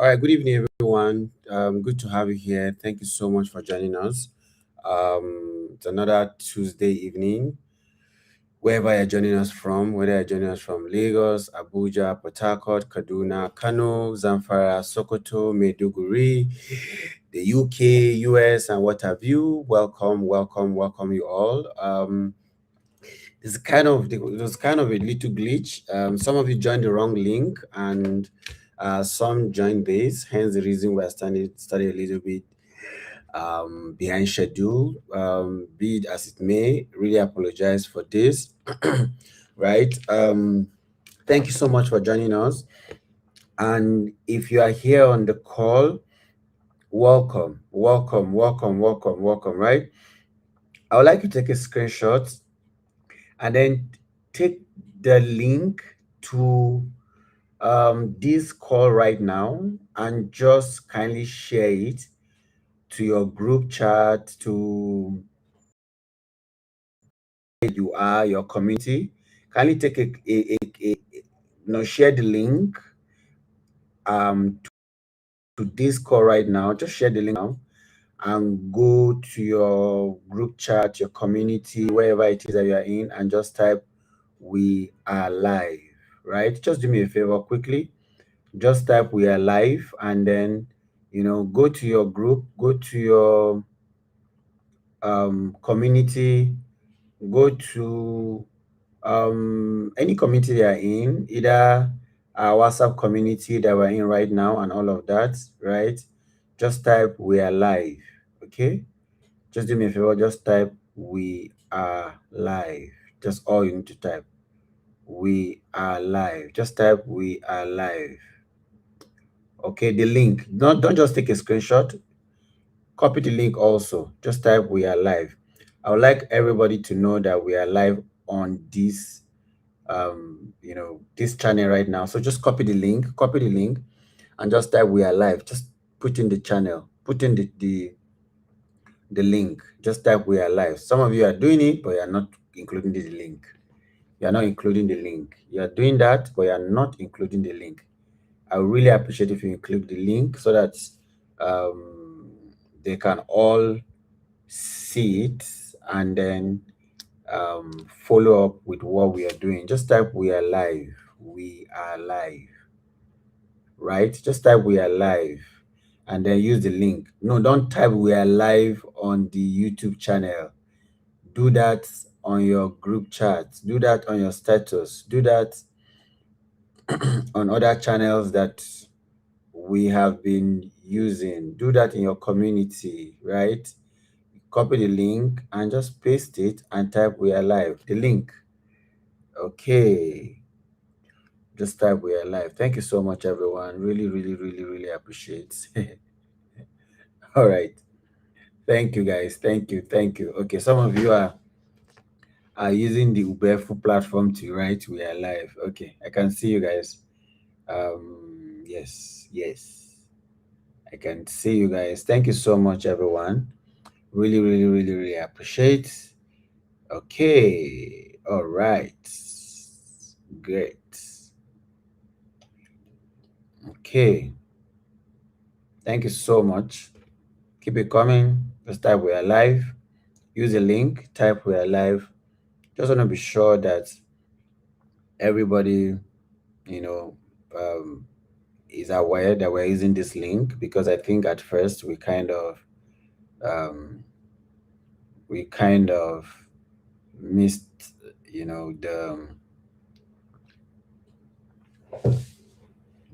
All right, good evening, everyone. Good to have you here. Thank you so much for joining us. It's another Tuesday evening, wherever you're joining us from, whether you're joining us from Lagos, Abuja, Port Harcourt, Kaduna, Kano, Zamfara, Sokoto, Maiduguri, the UK, US, and what have you. Welcome you all. It was kind of a little glitch. Some of you joined the wrong link, and some joined this. Hence, the reason we're started a little bit behind schedule. Be it as it may, really apologize for this. Right. Thank you so much for joining us. And if you are here on the call, welcome. Right. I would like you to take a screenshot and then take the link to this call right now and just kindly share it to your group chat, to you are your community. Kindly take share the link to this call right now. Just share the link now and go to your group chat, your community, wherever it is that you are in, and just type "We are live." Right? Just do me a favor quickly. Just type "We are live," and then go to your group, go to your community, go to any community they are in, either our WhatsApp community that we're in right now and all of that, right? Just type "We are live." Okay, just do me a favor, just type "We are live." Just all you need to type "We are live." Just type "We are live." Okay, the link, don't just take a screenshot, copy the link also. Just type "We are live." I would like everybody to know that we are live on this channel right now. So just copy the link and just type "We are live." Just put in the channel, put in the link. Just type "We are live." Some of you are doing it, but you're not including the link. You're not including the link. You're doing that, but you're not including the link. I would really appreciate if you include the link so that um, they can all see it and then follow up with what we are doing. Just type "We are live." We are live. Right? Just type "We are live" and then use the link. No, don't type "We are live" on the YouTube channel. Do that on your group chat. Do that on your status. Do that on other channels that we have been using. Do that in your community, right? Copy the link and just paste it and type "We are live." The link. Okay. Just type "We are live." Thank you so much, everyone. Really appreciate. All right. Thank you, guys. Thank you. Okay, some of you are using the Uberfu platform to write "We are live." Okay, I can see you guys. Yes. I can see you guys. Thank you so much, everyone. Really appreciate. Okay. All right. Great. Okay. Thank you so much. Keep it coming. Just type "We are live." Use a link. Type "We are live." Just want to be sure that everybody, you know, um, is aware that we're using this link, because I think at first um, we kind of missed,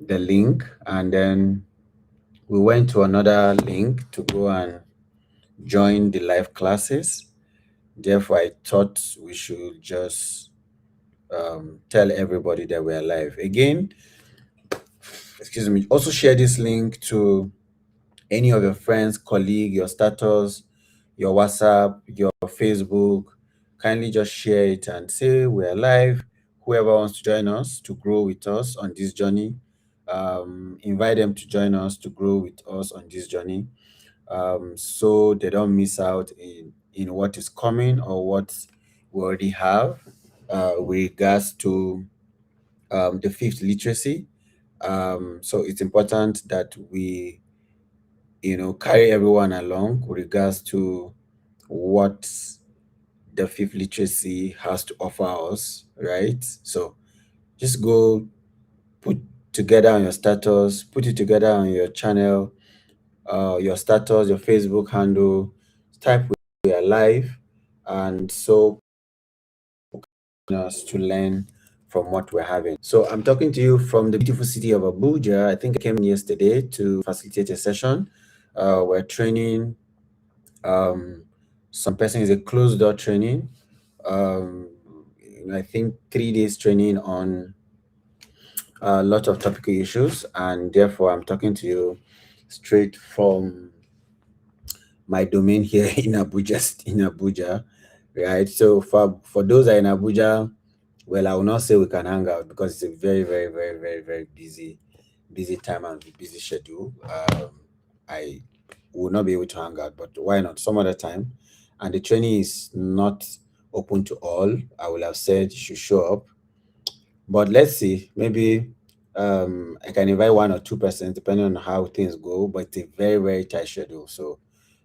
the link, and then we went to another link to go and join the live classes. Therefore, I thought we should just tell everybody that we're live again. Excuse me. Also share this link to any of your friends, colleague, your status, your WhatsApp, your Facebook. Kindly just share it and say "We're live." Whoever wants to join us to grow with us on this journey, invite them to join us to grow with us on this journey, so they don't miss out in what is coming or what we already have with regards to the fifth literacy. So it's important that we, carry everyone along with regards to what the fifth literacy has to offer us, right? So just go put together on your status, put it together on your channel, your status, your Facebook handle, type we are live, and so us to learn from what we're having. So I'm talking to you from the beautiful city of Abuja. I think I came in yesterday to facilitate a session. We're training some person is a closed door training. Um, I think 3 days training on a lot of topical issues, and therefore I'm talking to you straight from my domain here in Abuja, right? So for those that are in Abuja, well, I will not say we can hang out because it's a very, very, very, very, very busy time and busy schedule. I will not be able to hang out, but why not some other time? And the training is not open to all. I will have said you should show up, but let's see. Maybe I can invite 1 or 2 persons depending on how things go. But it's a very, very tight schedule, so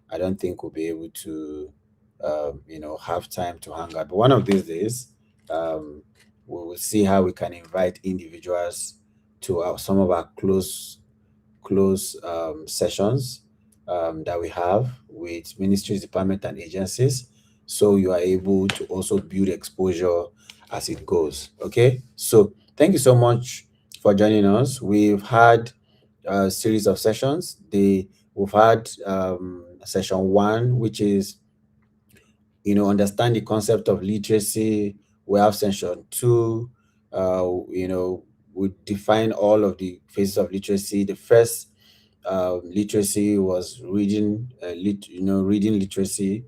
I don't think we'll be able to, have time to hang out. But one of these days, um, we will see how we can invite individuals to some of our close sessions that we have with ministries, department, and agencies. So you are able to also build exposure as it goes. Okay. So thank you so much for joining us. We've had a series of sessions. We've had session one, which is understand the concept of literacy. We have session two. We define all of the phases of literacy. The first literacy was reading literacy.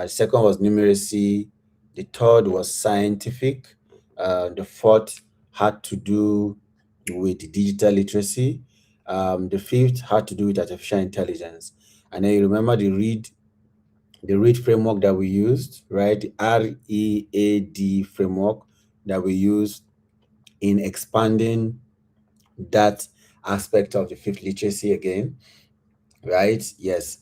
Second was numeracy. The third was scientific. The fourth had to do with digital literacy. The fifth had to do with artificial intelligence. And then you remember the read framework that we used, right? The READ framework that we used in expanding that aspect of the fifth literacy again, right? Yes.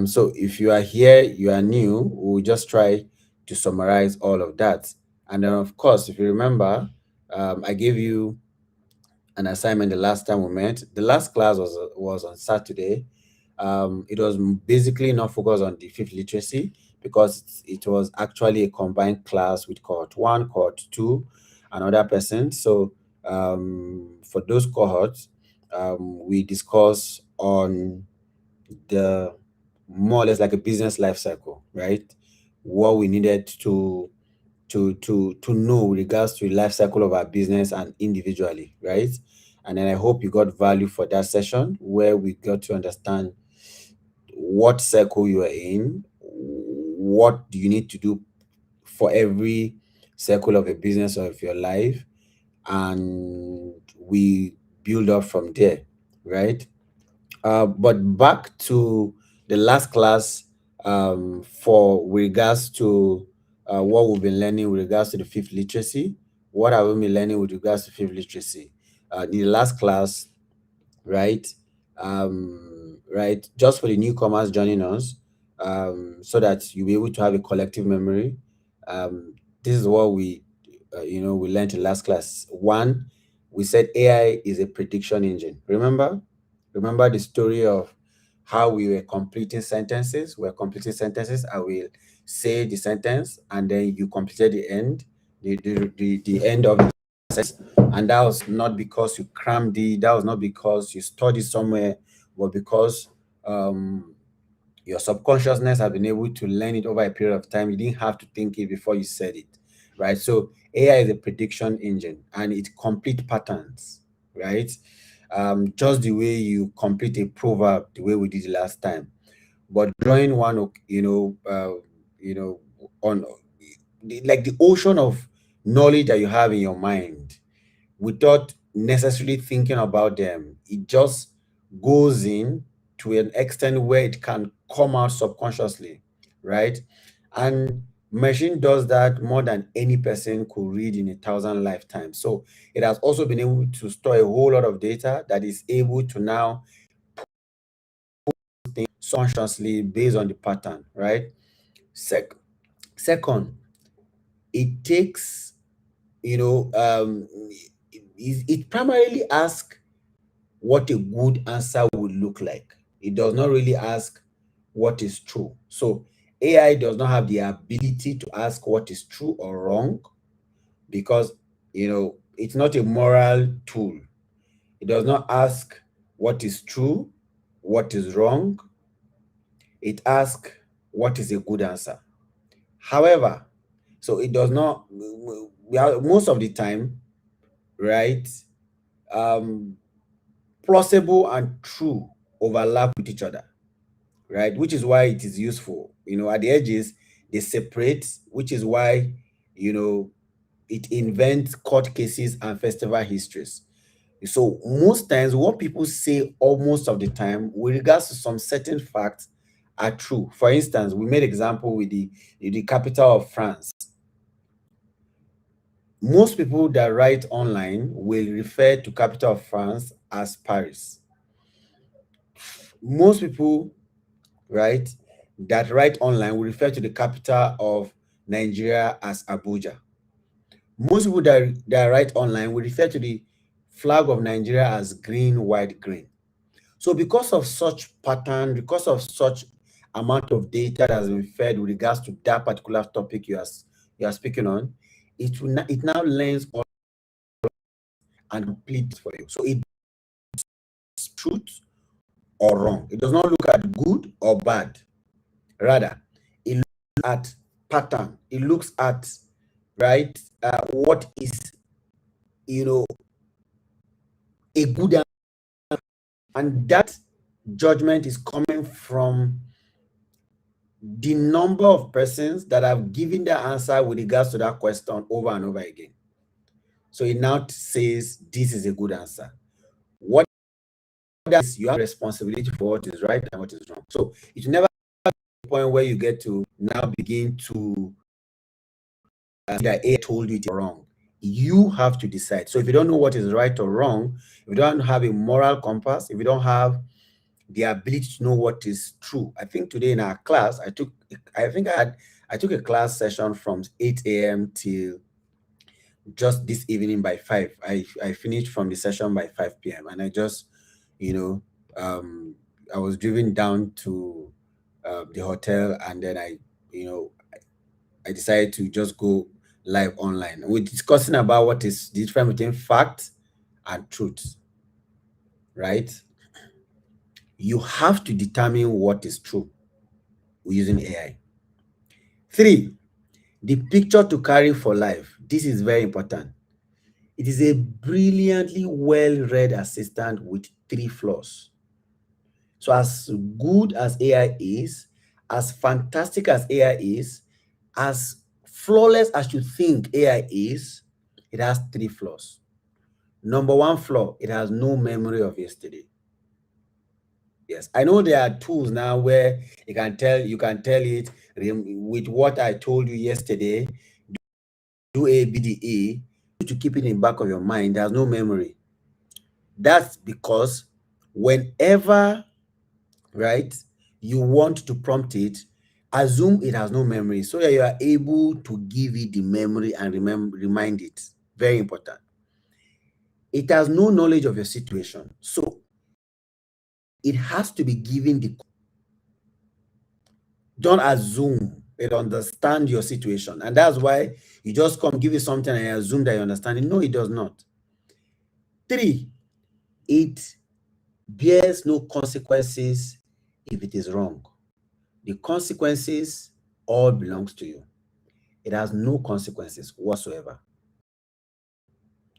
So if you are here, you are new, we'll just try to summarize all of that. And then, of course, if you remember, I gave you an assignment the last time we met. The last class was on Saturday. It was basically not focused on the fifth literacy because it was actually a combined class with cohort one, cohort two, another person. So for those cohorts, we discuss on the more or less like a business life cycle, right? What we needed to know with regards to the life cycle of our business and individually, right? And then I hope you got value for that session where we got to understand what circle you are in, what do you need to do for every circle of a business or of your life, and we build up from there, right? But back to the last class, for with regards to what we've been learning with regards to the fifth literacy. What have we been learning with regards to fifth literacy? In the last class, right? Right, just for the newcomers joining us, so that you'll be able to have a collective memory. This is what we learned in last class. One, we said AI is a prediction engine. Remember the story of how we were completing sentences. We're completing sentences. I will say the sentence, and then you completed the end of the sentence. And that was not because you crammed it, that was not because you studied somewhere, but because um your subconsciousness has been able to learn it over a period of time. You didn't have to think it before you said it, right? So AI is a prediction engine and it complete patterns, right? Just the way you complete a proverb, the way we did it last time. But drawing one, you know, on like the ocean of knowledge that you have in your mind without necessarily thinking about them. It just goes in to an extent where it can come out subconsciously, right? And Machine does that more than any person could read in 1,000 lifetimes. So it has also been able to store a whole lot of data that is able to now think consciously based on the pattern, right? Second, it takes, it primarily asks what a good answer would look like. It does not really ask what is true. So AI does not have the ability to ask what is true or wrong because, it's not a moral tool. It does not ask what is true, what is wrong. It asks what is a good answer. However, so it does not, most of the time, right? Plausible and true overlap with each other, right? Which is why it is useful. At the edges, they separate, which is why, it invents court cases and festival histories. So most times, what people say almost of the time with regards to some certain facts are true. For instance, we made example with the capital of France. Most people that write online will refer to capital of France as Paris. Most people, right, that write online will refer to the capital of Nigeria as Abuja. Most people that write online will refer to the flag of Nigeria as green, white, green. So because of such pattern, because of such amount of data that has been fed with regards to that particular topic you are speaking on, it now learns all and complete for you. So it's truth or wrong. It does not look at good or bad. Rather, it looks at pattern. It looks at, right, what is, a good answer. And that judgment is coming from the number of persons that have given their answer with regards to that question over and over again. So it now says this is a good answer. What that is, you have responsibility for what is right and what is wrong. So it will never be a point where you get to now begin to that AI told you it's wrong. You have to decide. So if you don't know what is right or wrong, if you don't have a moral compass, if you don't have the ability to know what is true. I think today in our class, I took a class session from 8 a.m. till just this evening by 5. I finished from the session by 5 p.m. and I just, I was driven down to the hotel, and then I decided to just go live online. We're discussing about what is the difference between fact and truth, right? You have to determine what is true using AI. 3, the picture to carry for life. This is very important. It is a brilliantly well-read assistant with 3 flaws. So as good as AI is, as fantastic as AI is, as flawless as you think AI is, it has 3 flaws. Number 1 flaw, it has no memory of yesterday. Yes, I know there are tools now where you can tell it with what I told you yesterday, do A, B, D, E, to keep it in the back of your mind. There's no memory. That's because whenever, right, you want to prompt it, assume it has no memory so that you are able to give it the memory and remind it. Very important. It has no knowledge of your situation. So it has to be given the, don't assume it understand your situation. And that's why you just come give it something and assume that you understand it. No, it does not. 3, it bears no consequences if it is wrong. The consequences all belongs to you. It has no consequences whatsoever.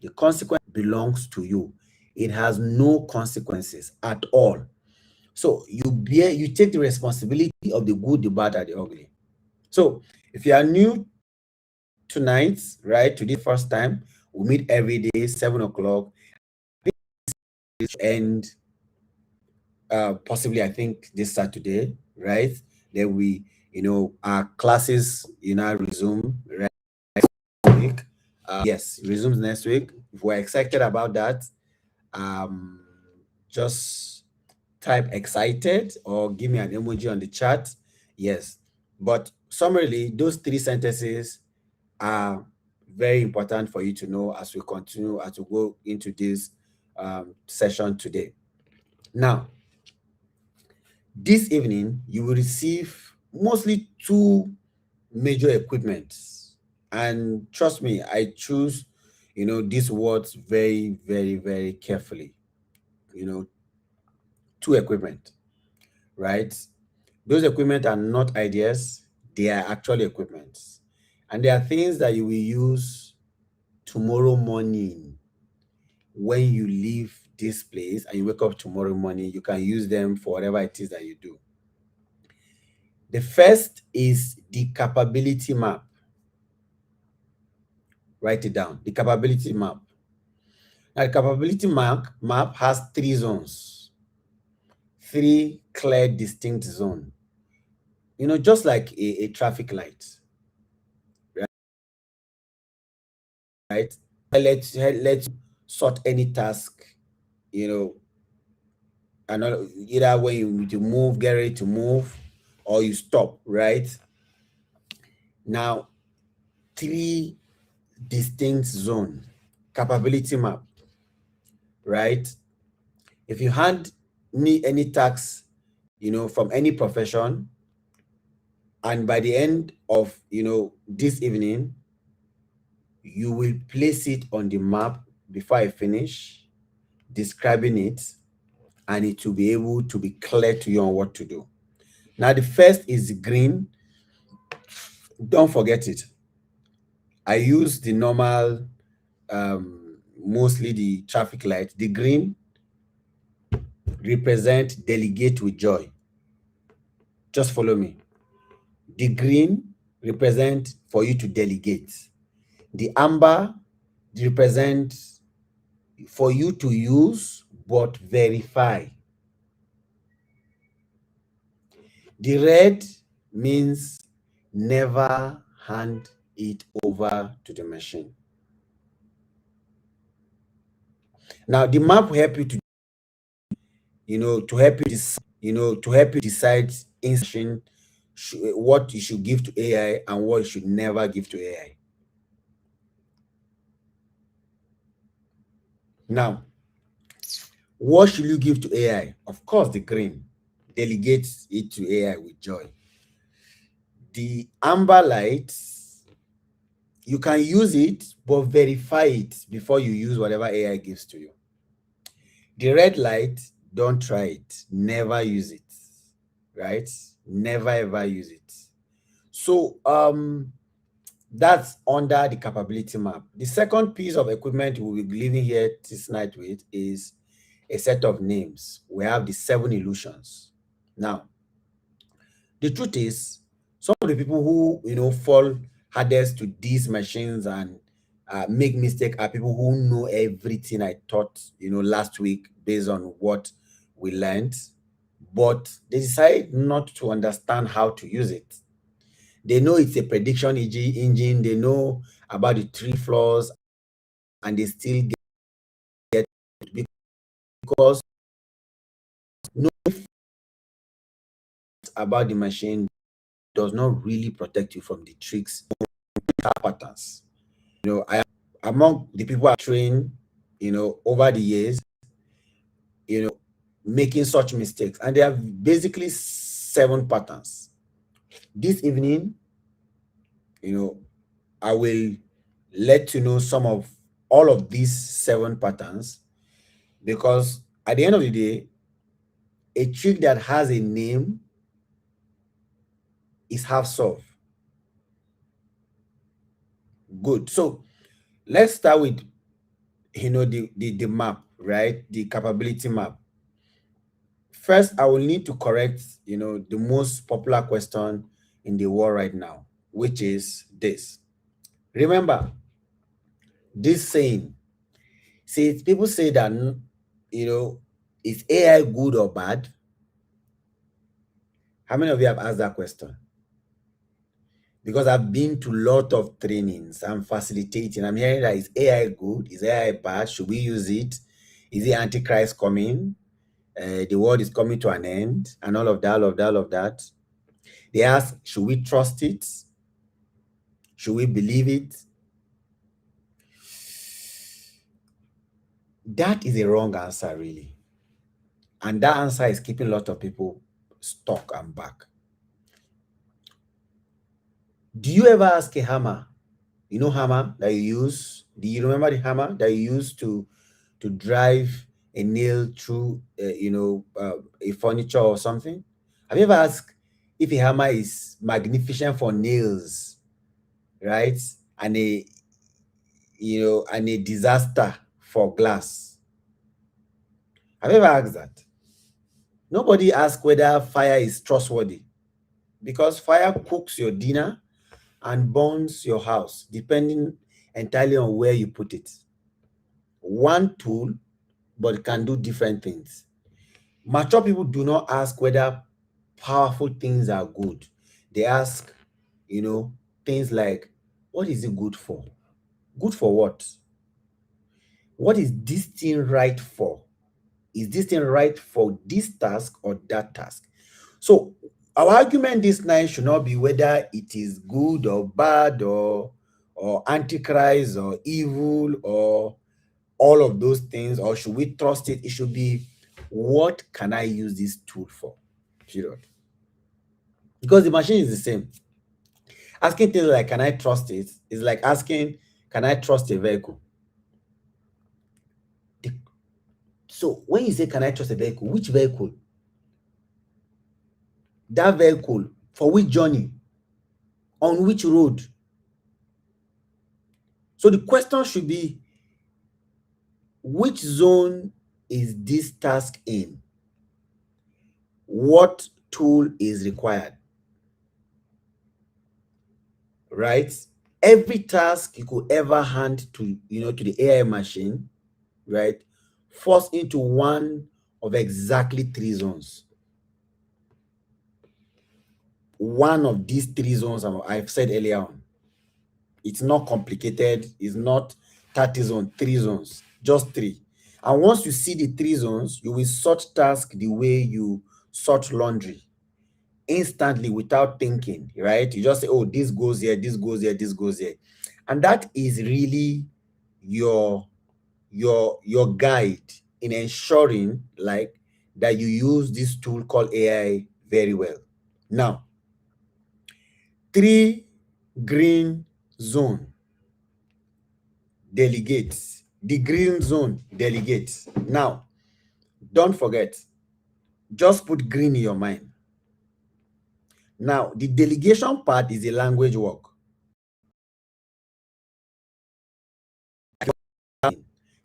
The consequence belongs to you. It has no consequences at all. So you take the responsibility of the good, the bad, and the ugly. So if you are new tonight, right, to the first time, we meet every day, 7 o'clock, and possibly I think this Saturday, right? Then we our classes, resume next week. Yes, resumes next week. If we're excited about that, um, just type excited or give me an emoji on the chat. Yes, but summarily, those three sentences are very important for you to know as we continue, as we go into this session today. Now, this evening, you will receive mostly two major equipments. And trust me, I choose, these words very, very, very carefully. Two equipment, right? Those equipment are not ideas, they are actually equipments. And they are things that you will use tomorrow morning when you leave this place and you wake up tomorrow morning. You can use them for whatever it is that you do. The first is the capability map. Write it down. The capability map. Now, the capability map has three zones, three clear, distinct zones. Just like a traffic light, right? Let's sort any task, and either when you need to move, get ready to move, or you stop, right? Now, three distinct zone, capability map, right? If you hand me any task, from any profession, and by the end of, this evening, you will place it on the map before I finish describing it, and it will be able to be clear to you on what to do. Now, the first is green. Don't forget it. I use the normal, mostly the traffic light. The green represent delegate with joy. Just follow me. The green represent for you to delegate. The amber represent for you to use but verify. The red means never hand it over to the machine. Now, the map will help you to, to help you decide instruction what you should give to AI and what you should never give to AI. Now, what should you give to AI? Of course, the green. Delegate it to AI with joy. The amber light, you can use it, but verify it before you use whatever AI gives to you. The red light, don't try it. Never use it, right? Never ever use it. So that's under the capability map. The second piece of equipment we'll be leaving here this night with is a set of names. We have the 7 illusions. Now, the truth is, some of the people who fall hardest to these machines and make mistake are people who know everything I taught last week based on what we learned, but they decide not to understand how to use it. They know it's a prediction engine, they know about the 3 flaws, and they still get it because knowing about the machine does not really protect you from the tricks patterns. I am among the people I train, over the years, making such mistakes, and there are basically 7 patterns. This evening, I will let you know some of all of these 7 patterns, because at the end of the day, a trick that has a name is half solved. Good. So let's start with the map, right? The capability map. First, I will need to correct the most popular question in the world right now, which is this. Remember this saying. See, people say that is AI good or bad? How many of you have asked that question? because I've been to a lot of trainings. I'm facilitating. I'm hearing that is AI good? Is AI bad? Should we use it? Is the Antichrist coming? The world is coming to an end, and all of that, all of that, all of that. They ask, should we trust it? Should we believe it? That is a wrong answer, really. And that answer is keeping a lot of people stuck and back. Do you ever ask a hammer? You know hammer that you use? Do you remember the hammer that you use to drive a nail through, a furniture or something? Have you ever asked if a hammer is magnificent for nails, right? And a disaster for glass? Have you ever asked that? Nobody asks whether fire is trustworthy, because fire cooks your dinner and burns your house, depending entirely on where you put it. One tool, but it can do different things. Mature people do not ask whether powerful things are good. They ask, things like, what is it good for? Good for what? What is this thing right for? Is this thing right for this task or that task? So our argument this night should not be whether it is good or bad or antichrist or evil or all of those things, or should we trust it? It should be, what can I use this tool for? Period. Because the machine is the same. Asking things like, can I trust it, is like asking, can I trust a vehicle? So when you say, can I trust a vehicle, which vehicle? That vehicle, for which journey? On which road? So the question should be, which zone is this task in? What tool is required? Right? Every task you could ever hand to the AI machine, right, falls into one of exactly three zones. One of these three zones I've said earlier on. It's not complicated. It's not 30 zones, 3 zones, just 3. And once you see the 3 zones, you will sort task the way you sort laundry, instantly, without thinking, right? You just say, oh, this goes here, this goes here, this goes here. And that is really your guide in ensuring, like, that you use this tool called AI very well. Now, 3 green zone delegates. The green zone delegates. Now, don't forget, just put green in your mind. Now, the delegation part is a language work.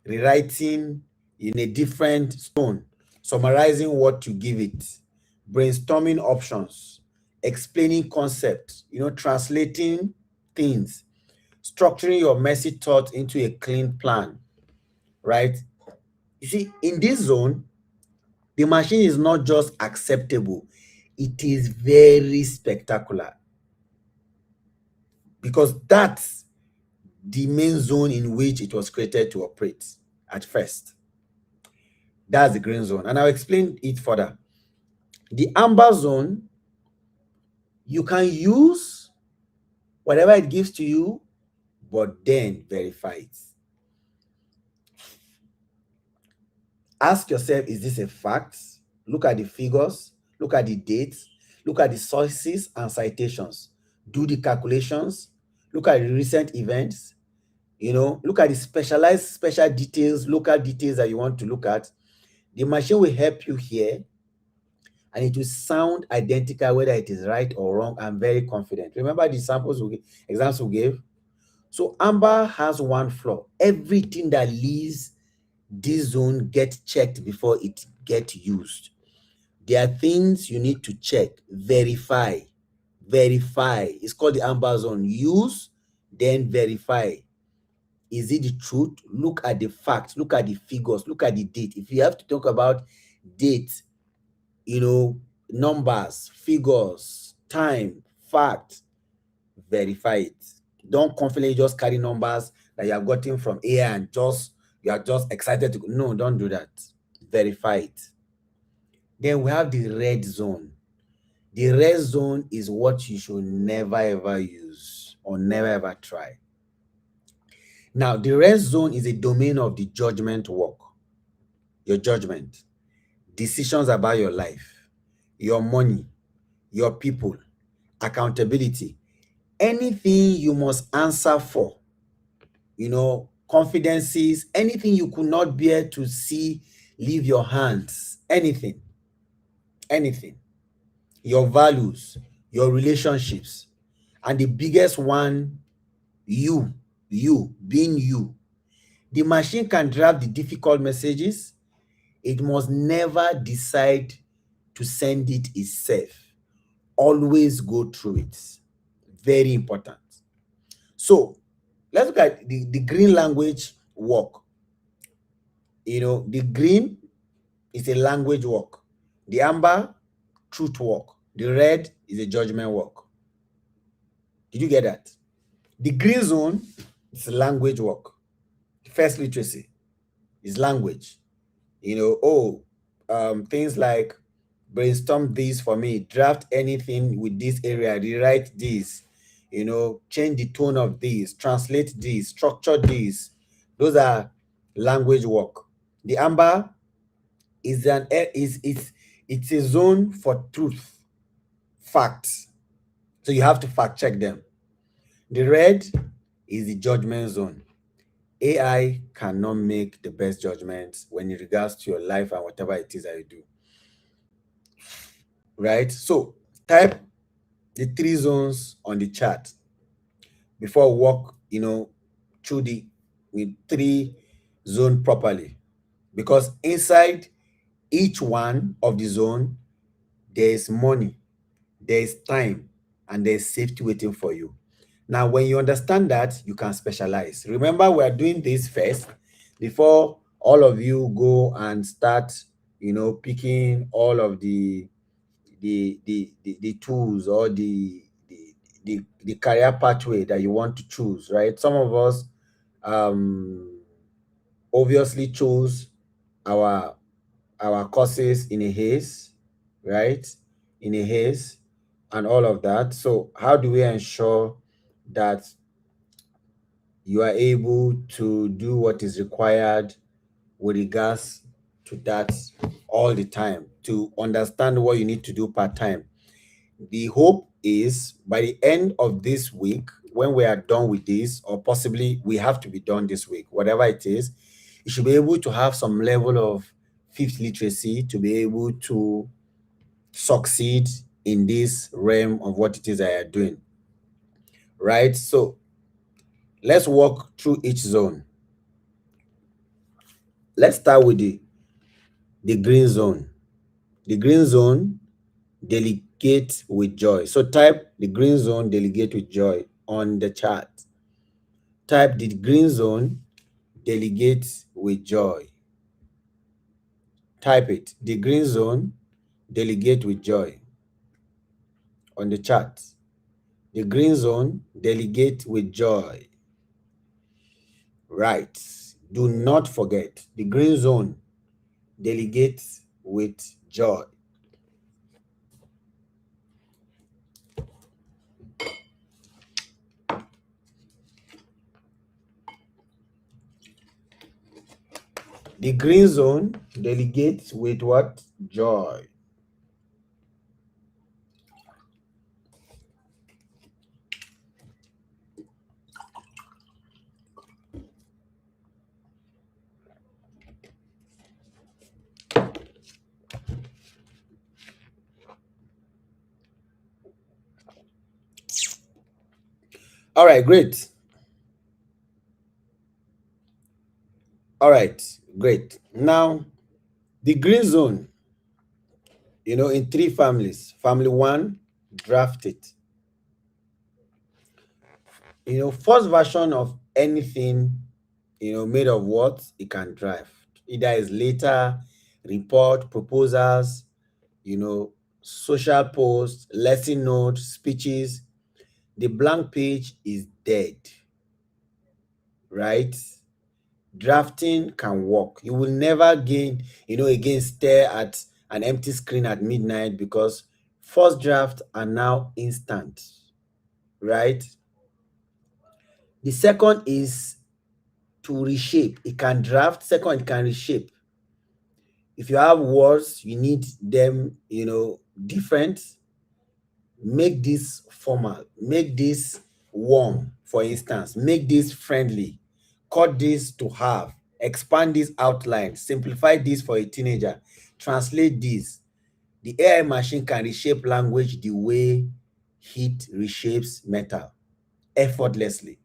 Rewriting in a different tone, summarizing what you give it, brainstorming options, explaining concepts, translating things, structuring your messy thoughts into a clean plan, right? You see, in this zone, the machine is not just acceptable, it is very spectacular, because that's the main zone in which it was created to operate at first. That's the green zone. And I'll explain it further. The amber zone, you can use whatever it gives to you, but then verify it. Ask yourself, is this a fact? Look at the figures, look at the dates, look at the sources and citations, do the calculations, look at the recent events, look at the special details, local details that you want to look at. The machine will help you here, and it will sound identical whether it is right or wrong. I'm very confident. Remember the examples we gave? So amber has one flaw. Everything that leaves this zone gets checked before it gets used. There are things you need to check, verify. It's called the amber zone. Use, then verify. Is it the truth? Look at the facts, look at the figures, look at the date. If you have to talk about date, numbers, figures, time, fact, verify it. Don't confidently just carry numbers that you have gotten from AI and just you are just excited to. No, don't do that. Verify it. Then we have the red zone. The red zone is what you should never ever use or never ever try. Now, the red zone is a domain of the judgment work, your judgment, decisions about your life, your money, your people, accountability, anything you must answer for, confidences, anything you could not bear to see leave your hands, anything, your values, your relationships, and the biggest one, you being you. The machine can draft the difficult messages. It must never decide to send it itself. Always go through it. Very important. So let's look at the green language work. The green is a language work. The amber, truth work. The red is a judgment work. Did you get that? The green zone is language work. First literacy is language. Things like brainstorm this for me, draft anything with this area, rewrite this, change the tone of this, translate this, structure this. Those are language work. The amber is it's a zone for truth, facts. So you have to fact check them. The red is the judgment zone. AI cannot make the best judgments when it regards to your life and whatever it is that you do. Right? So type the 3 zones on the chart before we walk, through the 3 zone properly. Because inside each one of the zone, there is money, there is time, and there is safety waiting for you. Now, when you understand that, you can specialize. Remember, we are doing this first before all of you go and start, picking all of the tools or the career pathway that you want to choose, right? Some of us obviously chose our courses in a haze, right? In a haze and all of that. So how do we ensure that you are able to do what is required with regards to that all the time, to understand what you need to do part time? The hope is by the end of this week, when we are done with this, or possibly we have to be done this week, whatever it is, you should be able to have some level of fifth literacy to be able to succeed in this realm of what it is that you're doing. Right? So let's walk through each zone. Let's start with the green zone. The green zone, delegate with joy. So type the green zone, delegate with joy on the chart. Type the green zone, delegate with joy. Type it. The green zone, delegate with joy on the chart. The green zone, delegate with joy. Right. Do not forget the green zone, delegate with joy. The green zone, delegate with what? Joy. All right, great. All right, great. Now, the green zone, in 3 families. Family 1, draft it. First version of anything, made of what? It can draft. Either is later, report, proposals, social posts, lesson notes, speeches. the blank page is dead, right? Drafting can work. You will never again stare at an empty screen at midnight, because first drafts are now instant, right? The second is to reshape. It can draft. Second, it can reshape. If you have words, you need them, different. Make this formal. Make this warm, for instance. Make this friendly. Cut this to half. Expand this outline. Simplify this for a teenager. Translate this. The AI machine can reshape language the way heat reshapes metal effortlessly.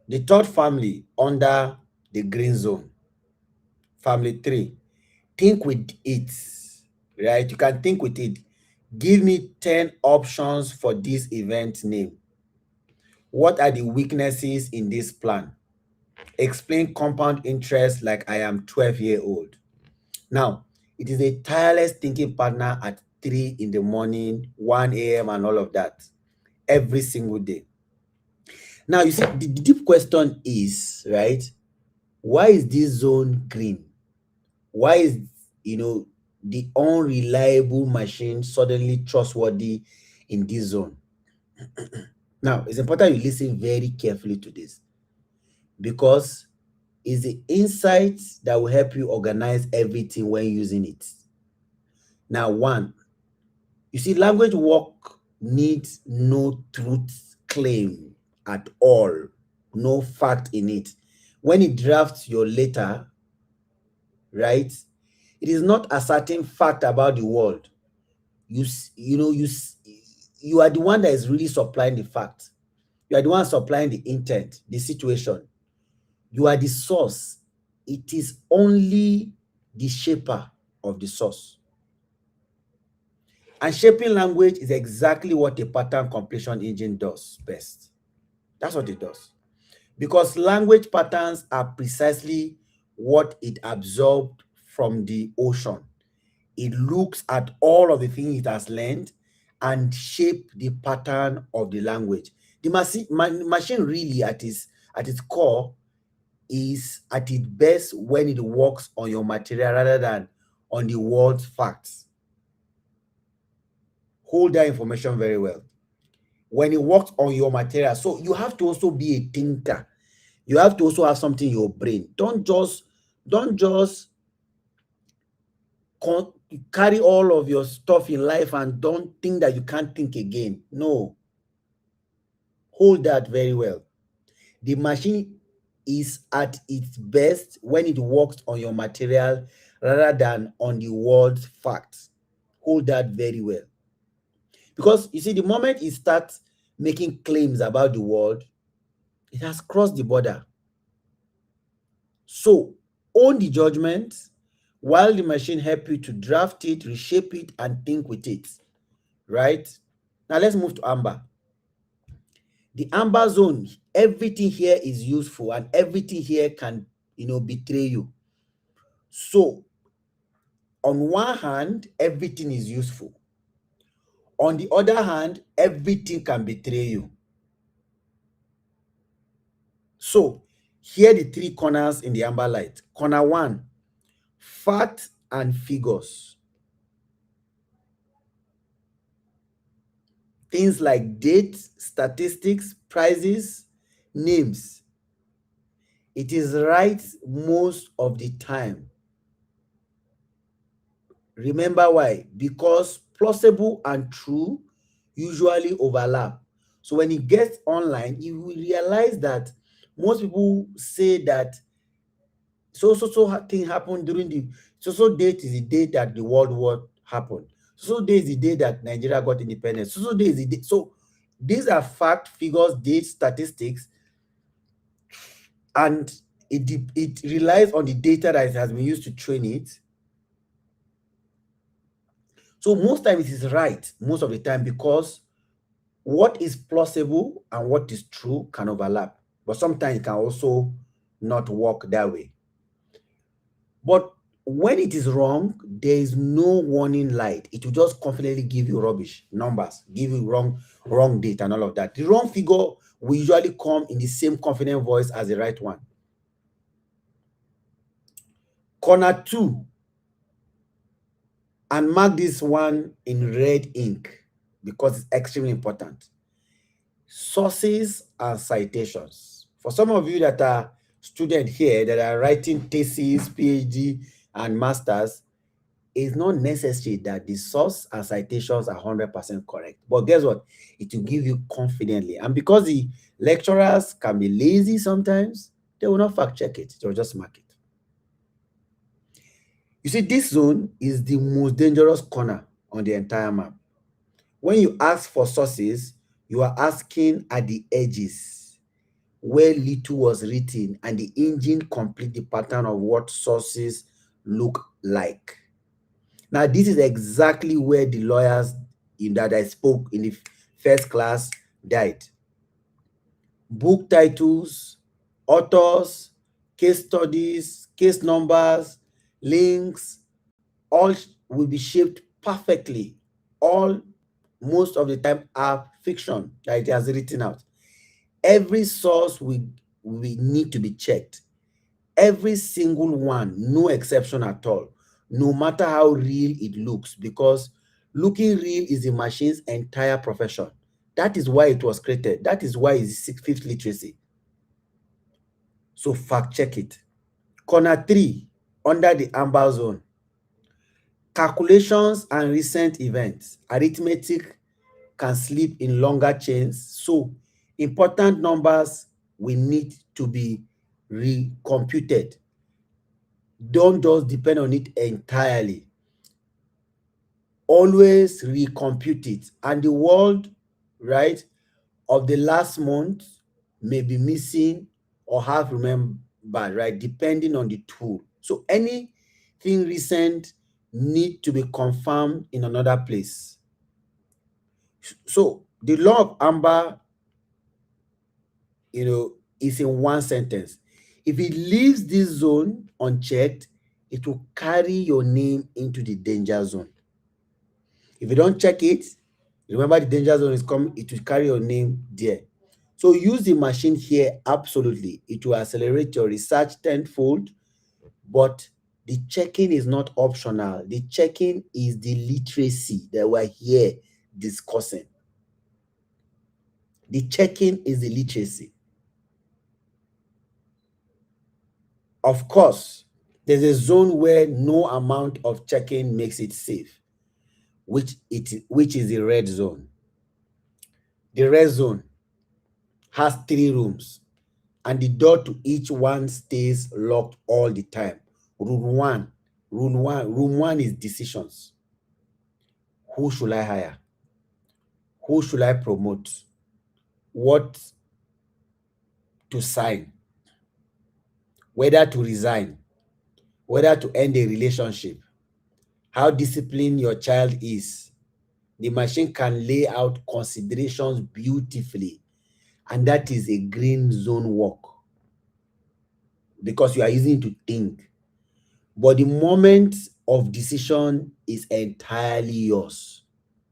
The third family under the green zone, family 3, think with it, right? You can think with it. Give me 10 options for this event name. What are the weaknesses in this plan? Explain compound interest like I am 12-year-old. Now, it is a tireless thinking partner at 3 in the morning, 1 a.m., and all of that every single day. Now, you see, the deep question is, right? Why is this zone green? Why is, the unreliable machine suddenly trustworthy in this zone? Now, it's important you listen very carefully to this, because it's the insights that will help you organize everything when using it. Now, one, you see, language work needs no truth claim at all, no fact in it. When it drafts your letter, right, it is not a certain fact about the world. You are the one that is really supplying the fact. You are the one supplying the intent, the situation. You are the source. It is only the shaper of the source. And shaping language is exactly what a pattern completion engine does best. That's what it does. Because language patterns are precisely what it absorbed from the ocean. It looks at all of the things it has learned and shape the pattern of the language. The machine really at its core is at its best when it works on your material rather than on the world's facts. Hold that information very well. When it works on your material, so you have to also be a thinker. You have to also have something in your brain. Don't just carry all of your stuff in life and don't think that you can't think again. No. Hold that very well. The machine is at its best when it works on your material rather than on the world's facts. Hold that very well. Because you see, the moment it starts making claims about the world, it has crossed the border. So own the judgment while the machine help you to draft it, reshape it, and think with it. Right? Now let's move to Amber. The Amber zone, everything here is useful and everything here can, betray you. So on one hand, everything is useful. On the other hand, everything can betray you. So here are the 3 corners in the Amber light. Corner 1, facts and figures. Things like dates, statistics, prices, names. It is right most of the time. Remember why? Because plausible and true usually overlap. So when it gets online, you will realize that most people say that so thing happened during the so date is the date that the World War happened. So day is the day that Nigeria got independence. So day is the day. So these are fact, figures, dates, statistics, and it relies on the data that has been used to train it. So most times it is right most of the time, because what is plausible and what is true can overlap, but sometimes it can also not work that way. But when it is wrong, there is no warning light. It will just confidently give you rubbish numbers, give you wrong date and all of that. The wrong figure will usually come in the same confident voice as the right one. Corner 2, and mark this one in red ink because it's extremely important. Sources and citations. For some of you that are students here that are writing thesis, PhD, and masters, it's not necessary that the source and citations are 100% correct. But guess what? It will give you confidently. And because the lecturers can be lazy sometimes, they will not fact check it. They'll just mark it. You see, this zone is the most dangerous corner on the entire map. When you ask for sources, you are asking at the edges where little was written and the engine complete the pattern of what sources look like. Now, this is exactly where the lawyers that I spoke in the first class died. Book titles, authors, case studies, case numbers, links, all will be shaped perfectly. All, most of the time, are fiction that it has written out. Every source will need to be checked. Every single one, no exception at all, no matter how real it looks, because looking real is the machine's entire profession. That is why it was created. That is why it's fifth literacy. So fact check it. Corner 3, under the amber zone. Calculations and recent events. Arithmetic can slip in longer chains, so important numbers will need to be recomputed. Don't just depend on it entirely. Always recompute it. And the word, right, of the last month may be missing or have remembered, right, depending on the tool. So anything recent need to be confirmed in another place. So the law of amber, is in one sentence. If it leaves this zone unchecked, it will carry your name into the danger zone. If you don't check it, remember the danger zone is coming, it will carry your name there. So use the machine here, absolutely. It will accelerate your research tenfold, but the checking is not optional. The checking is the literacy that we're here discussing. The checking is the literacy. Of course, there's a zone where no amount of checking makes it safe, which is the red zone. The red zone has 3 rooms, and the door to each one stays locked all the time. Room one is decisions. Who should I hire? Who should I promote? What to sign? Whether to resign? Whether to end a relationship? How disciplined your child is? The machine can lay out considerations beautifully, and that is a green zone work because you are using it to think. But the moment of decision is entirely yours.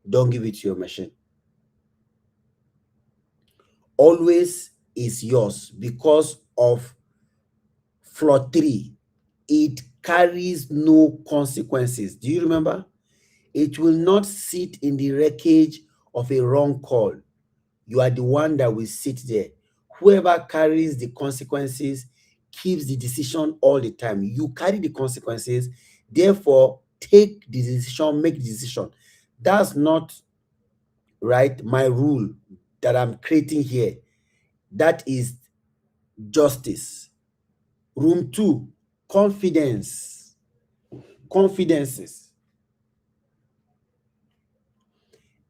Don't give it to your machine. Always is yours because of flaw 3. It carries no consequences. Do you remember? It will not sit in the wreckage of a wrong call. You are the one that will sit there. Whoever carries the consequences keeps the decision all the time. You carry the consequences, therefore take the decision, make the decision. That's not, right, my rule that I'm creating here. That is justice. Room 2, confidence. Confidences.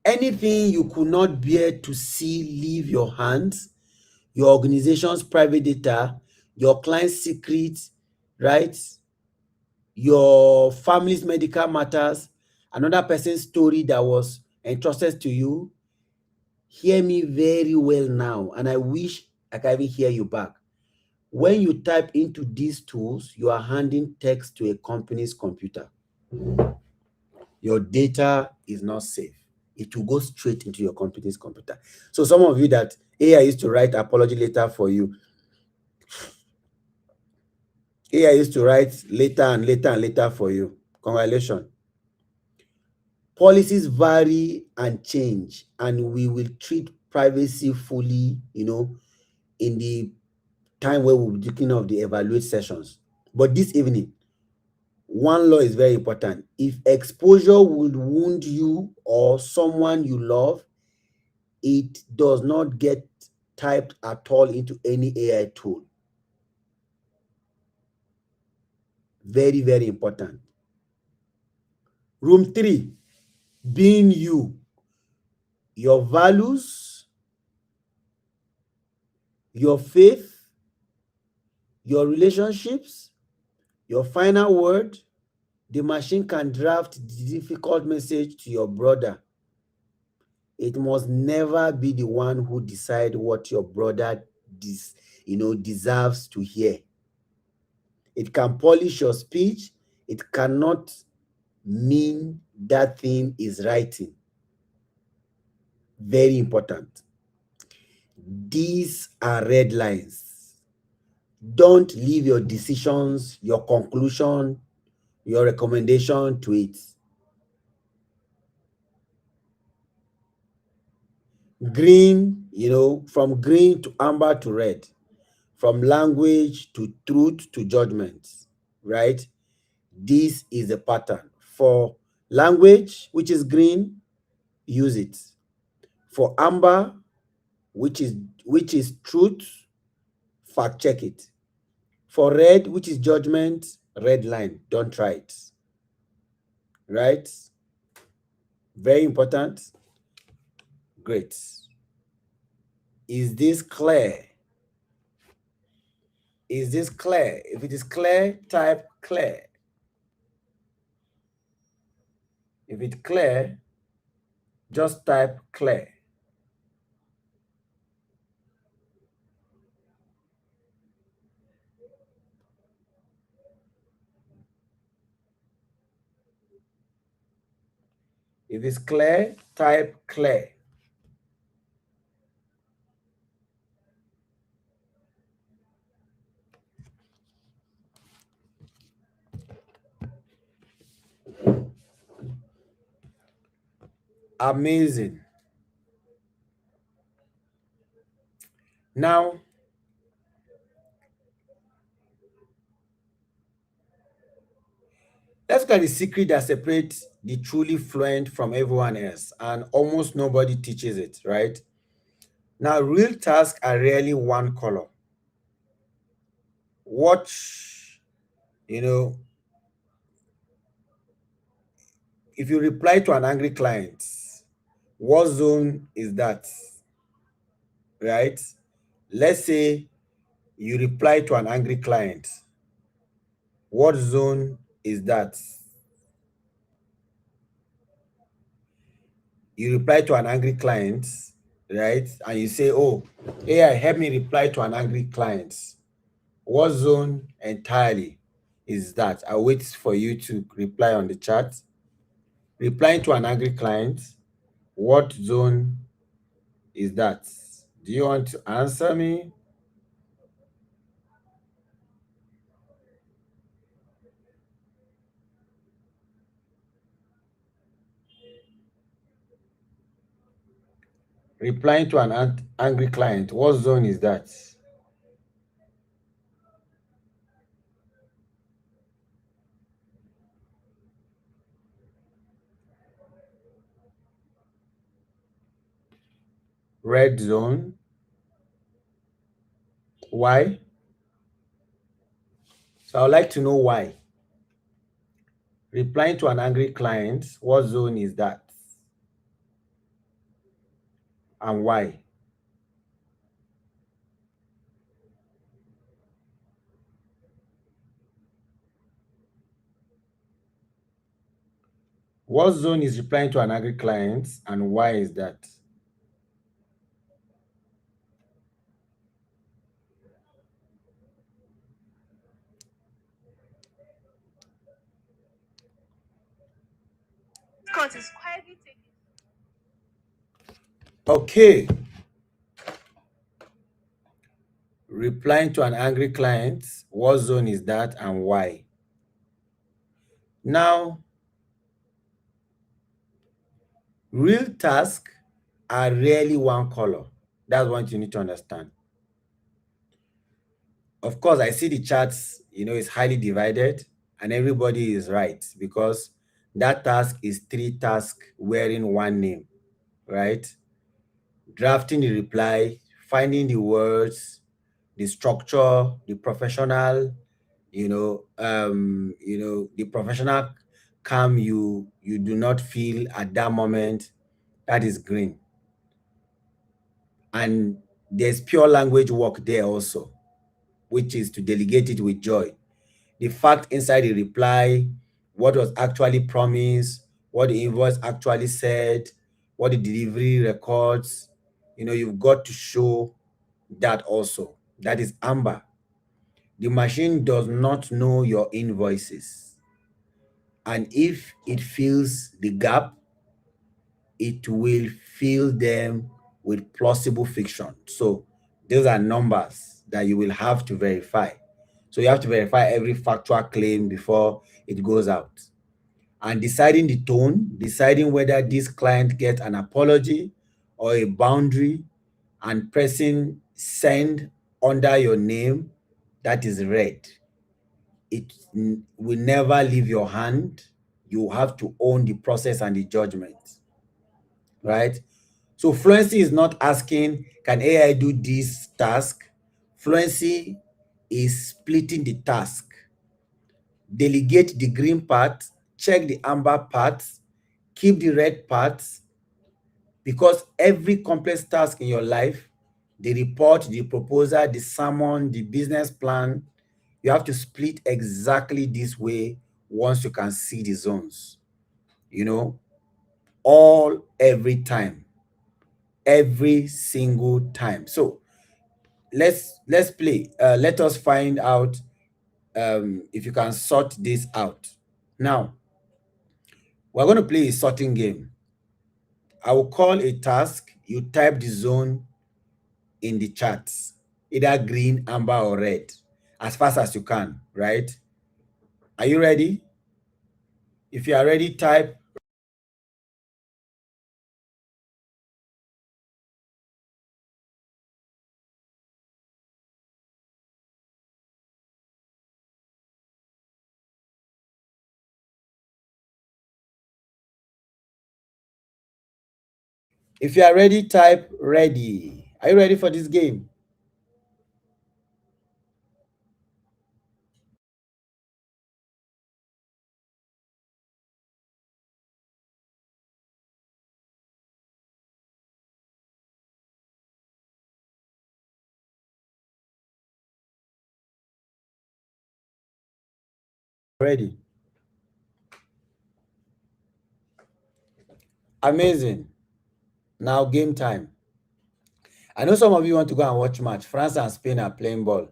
Anything you could not bear to see leave your hands, your organization's private data, your client's secrets, right? Your family's medical matters, another person's story that was entrusted to you. Hear me very well now, and I wish I can even hear you back. When you type into these tools, you are handing text to a company's computer. Your data is not safe. It will go straight into your company's computer. So some of you that AI used to write apology letter for you, AI used to write later and later and later for you. Congratulations. Policies vary and change, and we will treat privacy fully, in the time where we'll be looking of the evaluate sessions. But this evening, one law is very important. If exposure would wound you or someone you love, it does not get typed at all into any AI tool. Very, very important. Room 3, being you, your values, your faith, your relationships, your final word. The machine can draft the difficult message to your brother. It must never be the one who decide what your brother deserves to hear. It can polish your speech. It cannot mean that thing is writing. Very important. These are red lines. Don't leave your decisions, your conclusion, your recommendation to it. Green, from green to amber to red, from language to truth to judgment, right? This is a pattern. For language, which is green, use it. For amber, which is truth, fact check it. For red, which is judgment, red line, don't try it. Right? Very important. Great. Is this clear? Is this clear? If it is clear, type clear. If it's clear, just type clear. If it's clear, type clear. Amazing. Now, let's look at the secret that separates the truly fluent from everyone else, and almost nobody teaches it, right? Now, real tasks are rarely one color. Watch, if you reply to an angry client, what zone is that, right? Let's say you reply to an angry client. What zone is that? You reply to an angry client, right? And you say, oh, AI, help me reply to an angry client. What zone entirely is that? I'll wait for you to reply on the chat. Replying to an angry client, what zone is that? Do you want to answer me? Replying to an angry client, what zone is that? Red zone. Why? So I'd like to know why. Replying to an angry client, what zone is that? And why? What zone is replying to an angry client and why is that? Okay. Replying to an angry client, what zone is that and why? Now, real tasks are rarely one color. That's what you need to understand. Of course, I see the charts, it's highly divided and everybody is right because that task is three tasks wearing one name, right? Drafting the reply, finding the words, the structure, the professional, the professional calm you do not feel at that moment, that is green. And there's pure language work there also, which is to delegate it with joy. The fact inside the reply, what was actually promised, what the invoice actually said, what the delivery records, you've got to show that also. That is amber. The machine does not know your invoices. And if it fills the gap, it will fill them with plausible fiction. So those are numbers that you will have to verify. So you have to verify every factual claim before it goes out. And deciding the tone, deciding whether this client gets an apology or a boundary, and pressing send under your name, that is red. It will never leave your hand. You have to own the process and the judgment, right? So fluency is not asking, can AI do this task? Fluency is splitting the task. Delegate the green part, check the amber parts, keep the red parts, because every complex task in your life, the report, the proposal, the summon, the business plan, you have to split exactly this way once you can see the zones, you know, all every time, every single time. So let's play. Let us find out if you can sort this out. Now, we're going to play a sorting game. I will call a task. You type the zone in the charts, either green, amber, or red, as fast as you can, right? Are you ready? If you are ready, type. If you are ready, type ready. Are you ready for this game? Ready. Amazing. Now game time. I know some of you want to go and watch match. France and Spain are playing ball.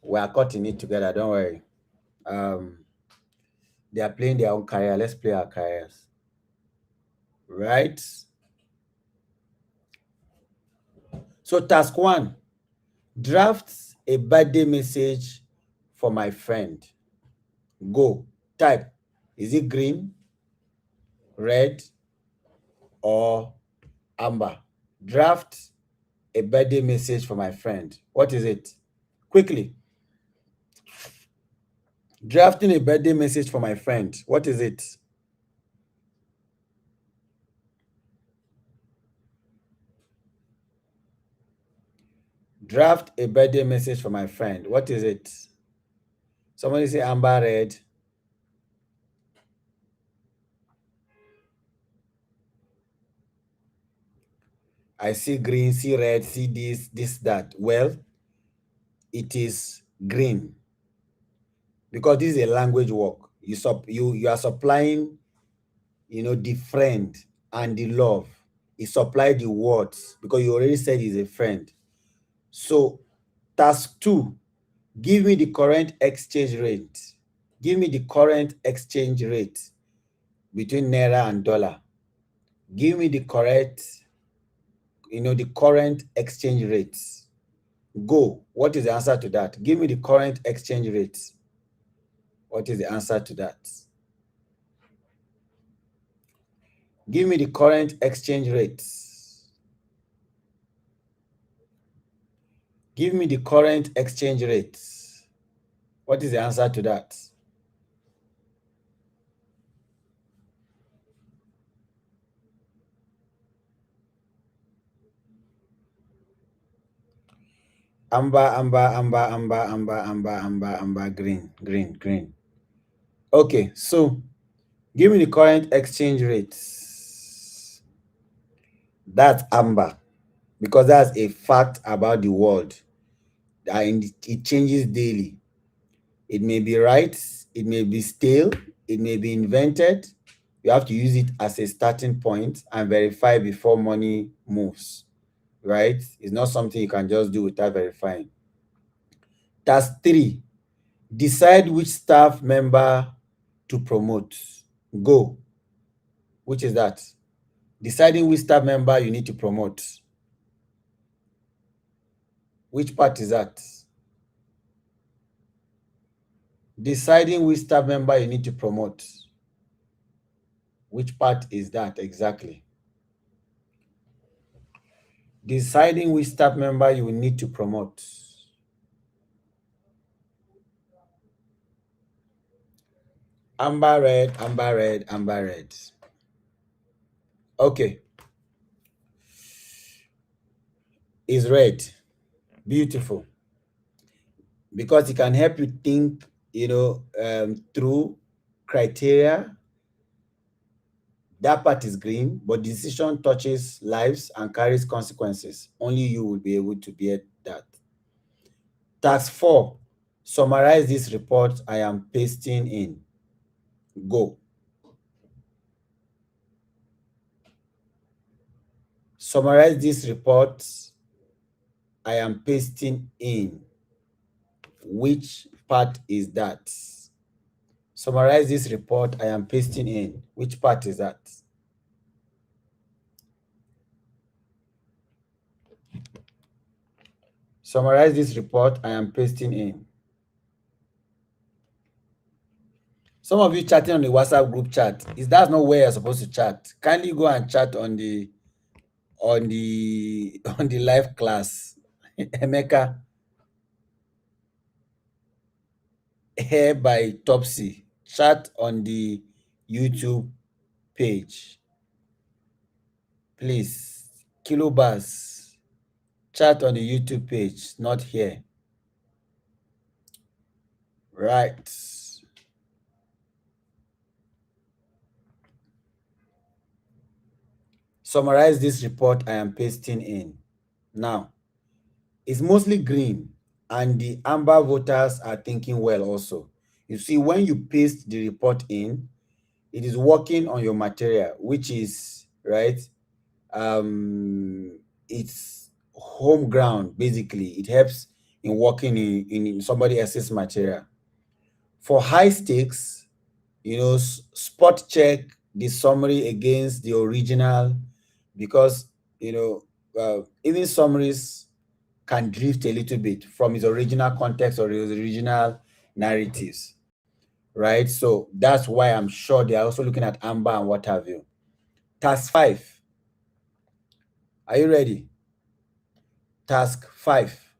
We are caught in it together. Don't worry. Um, they are playing their own career. Let's play our careers. Right? So task one, draft a birthday message for my friend. Go. Type. Is it green, red, or amber? Draft a birthday message for my friend. What is it? Quickly. Drafting a birthday message for my friend. What is it? Draft a birthday message for my friend. What is it? Somebody say amber, red. I see green, see red, see this, that. Well, it is green because this is a language work. You are supplying, the friend and the love. You supply the words because you already said he's a friend. So task two, give me the current exchange rate. Give me the current exchange rate. between naira and dollar. Give me the correct, the current exchange rates. Go. What is the answer to that? Give me the current exchange rates. What is the answer to that? Give me the current exchange rates. Give me the current exchange rates. What is the answer to that? Amber, green. Okay, so give me the current exchange rates. That's amber, because that's a fact about the world, and it changes daily. It may be right, it may be stale, it may be invented. You have to use it as a starting point and verify before money moves, right? It's not something you can just do without verifying. Task 3, decide which staff member to promote. Go. Which is that? Deciding which staff member you need to promote. Which part is that? Deciding which staff member you need to promote. Which part is that exactly? Deciding which staff member you need to promote. Amber red. Okay. Is red. Beautiful. Because it can help you think, through criteria. That part is green, but decision touches lives and carries consequences. Only you will be able to bear that. Task 4, summarize this report I am pasting in. Go. Summarize this report I am pasting in. Which part is that? Summarize this report I am pasting in. Which part is that? Summarize this report I am pasting in. Some of you chatting on the WhatsApp group chat. That's not where you're supposed to chat. Kindly go and chat on the live class. Emeka, Hair by Topsy. Chat on the YouTube page. Please. Kilobars. Chat on the YouTube page, not here. Right. Summarize this report I am pasting in. Now, it's mostly green, and the amber voters are thinking well also. You see, when you paste the report in, it is working on your material, which is, right, it's home ground, basically. It helps in working in somebody else's material. For high stakes, spot check the summary against the original, because even summaries can drift a little bit from its original context or its original narratives, right? So that's why I'm sure they are also looking at amber and what have you. Task 5. Are you ready? Task 5.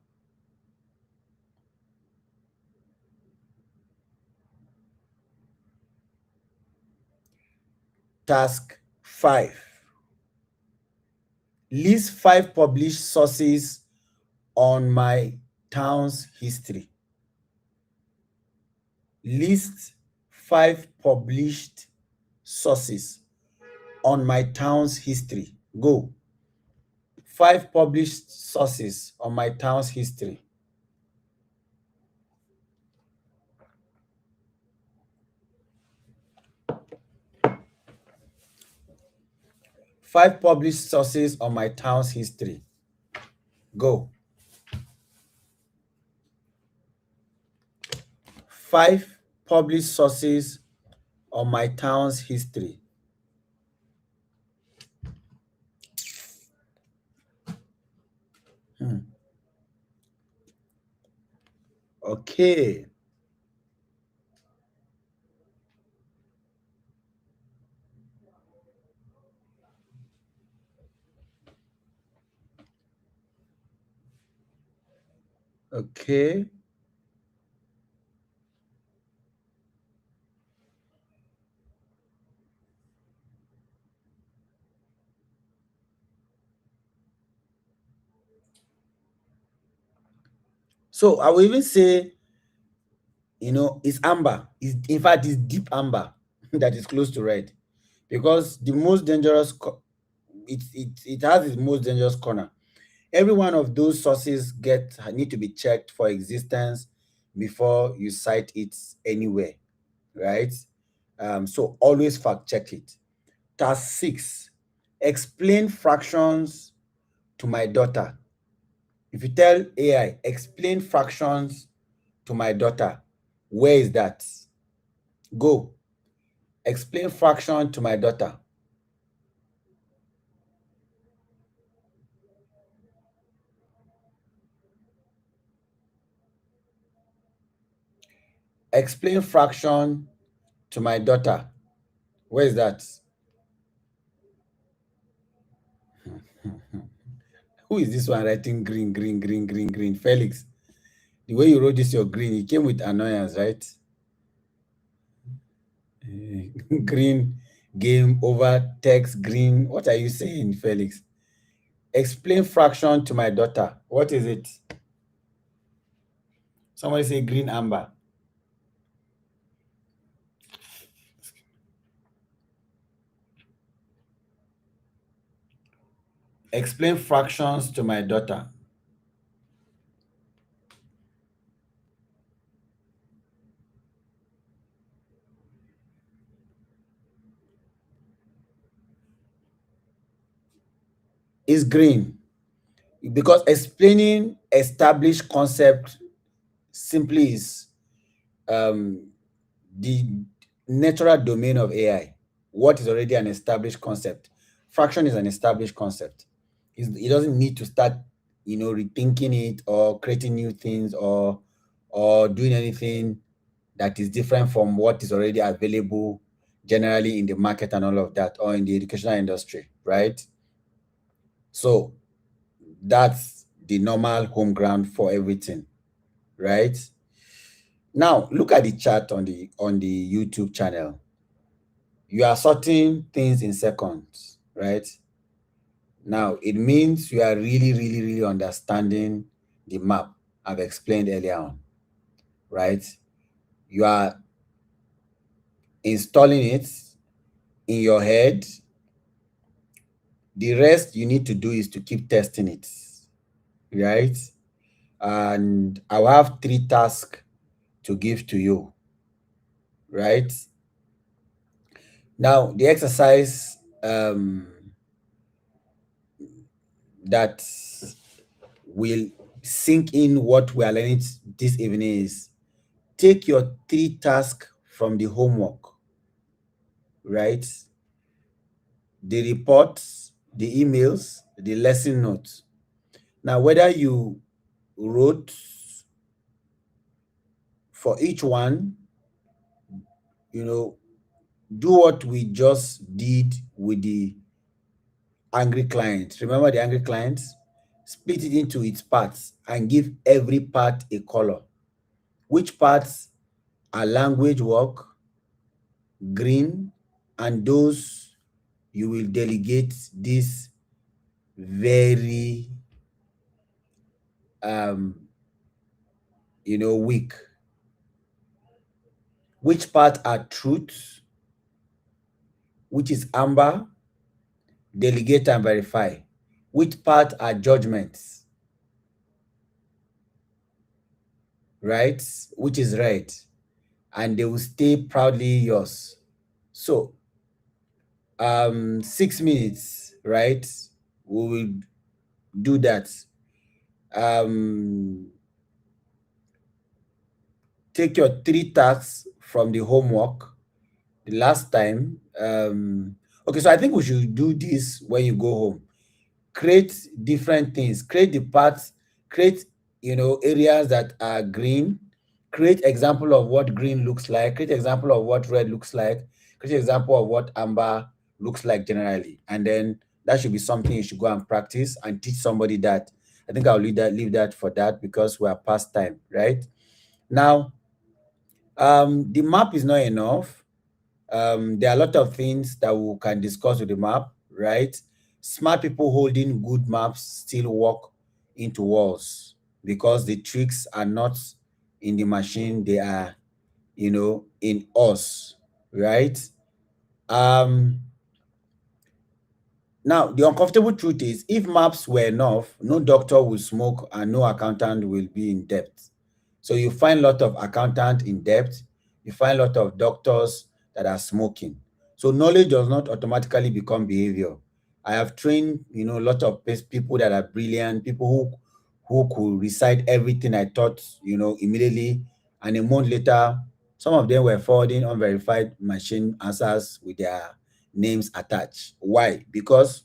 Task 5. List 5 published sources on my town's history. List 5 published sources on my town's history. Go. 5 published sources on my town's history. Five published sources on my town's history. Go. 5 published sources on my town's history. Hmm. Okay. Okay. So I will even say, it's amber. In fact, it's deep amber that is close to red, because the most dangerous, it has its most dangerous corner. Every one of those sources need to be checked for existence before you cite it anywhere, right? So always fact check it. Task 6: explain fractions to my daughter. If you tell AI, explain fractions to my daughter, where is that? Go. Explain fraction to my daughter. Explain fraction to my daughter. Where is that? Who is this one writing green, green, green, green, green? Felix. The way you wrote this, your green, it came with annoyance, right? Green, game over, text, green. What are you saying, Felix? Explain fraction to my daughter. What is it? Somebody say green, amber. Explain fractions to my daughter. Is green, because explaining established concept simply is um, the natural domain of AI. What is already an established concept? Fraction is an established concept. It doesn't need to start, rethinking it or creating new things, or doing anything that is different from what is already available generally in the market and all of that, or in the educational industry, right? So that's the normal home ground for everything, right? Now look at the chart on the YouTube channel. You are sorting things in seconds, right? Now it means you are really, really, really understanding the map I've explained earlier on, right? You are installing it in your head. The rest you need to do is to keep testing it, right? And I'll have 3 tasks to give to you, right? Now, the exercise that will sink in what we are learning this evening is, take your 3 tasks from the homework, right? The reports, the emails, the lesson notes. Now, whether you wrote for each one, do what we just did with the angry client. Remember the angry clients? Split it into its parts and give every part a color. Which parts are language work, green, and those you will delegate this very week. Which part are truth, which is amber, delegate and verify. Which part are judgments, right? Which is red, and they will stay proudly yours. So 6 minutes, right? We will do that. Take your 3 tasks from the homework, the last time. Okay, so I think we should do this when you go home. Create different things, create the parts, create areas that are green, create example of what green looks like, create example of what red looks like, create example of what amber looks like generally, and then that should be something you should go and practice and teach somebody that. I think I'll leave that for that because we're past time right now. The map is not enough. There are a lot of things that we can discuss with the map, right? Smart people holding good maps still walk into walls because the tricks are not in the machine, they are, in us, right? Um, Now, the uncomfortable truth is if maps were enough, no doctor will smoke and no accountant will be in debt. So you find a lot of accountants in debt, you find a lot of doctors that are smoking. So knowledge does not automatically become behavior. I have trained, a lot of people that are brilliant, people who could recite everything I taught, immediately, and a month later, some of them were forwarding unverified machine answers with their names attached. Why? Because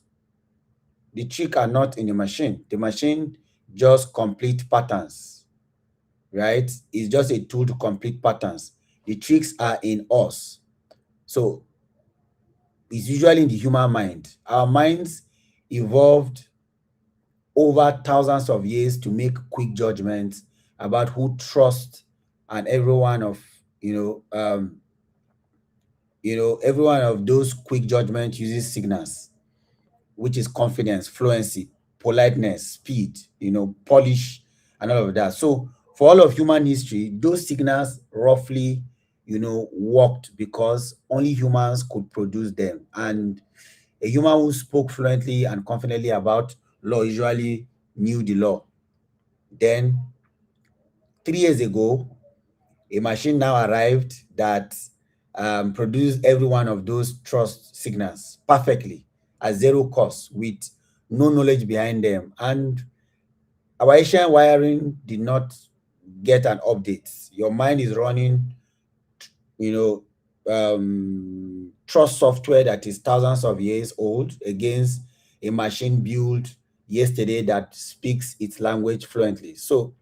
the trick are not in the machine. The machine just complete patterns, right? It's just a tool to complete patterns. The tricks are in us. So it's usually in the human mind. Our minds evolved over thousands of years to make quick judgments about who trust and every one of every one of those quick judgments uses signals, which is confidence, fluency, politeness, speed, polish, and all of that. So for all of human history, those signals roughly, worked because only humans could produce them. And a human who spoke fluently and confidently about law usually knew the law. Then 3 years ago, a machine now arrived that produced every one of those trust signals perfectly at zero cost with no knowledge behind them. And our Asian wiring did not get an update. Your mind is running, you trust software that is thousands of years old against a machine built yesterday that speaks its language fluently. So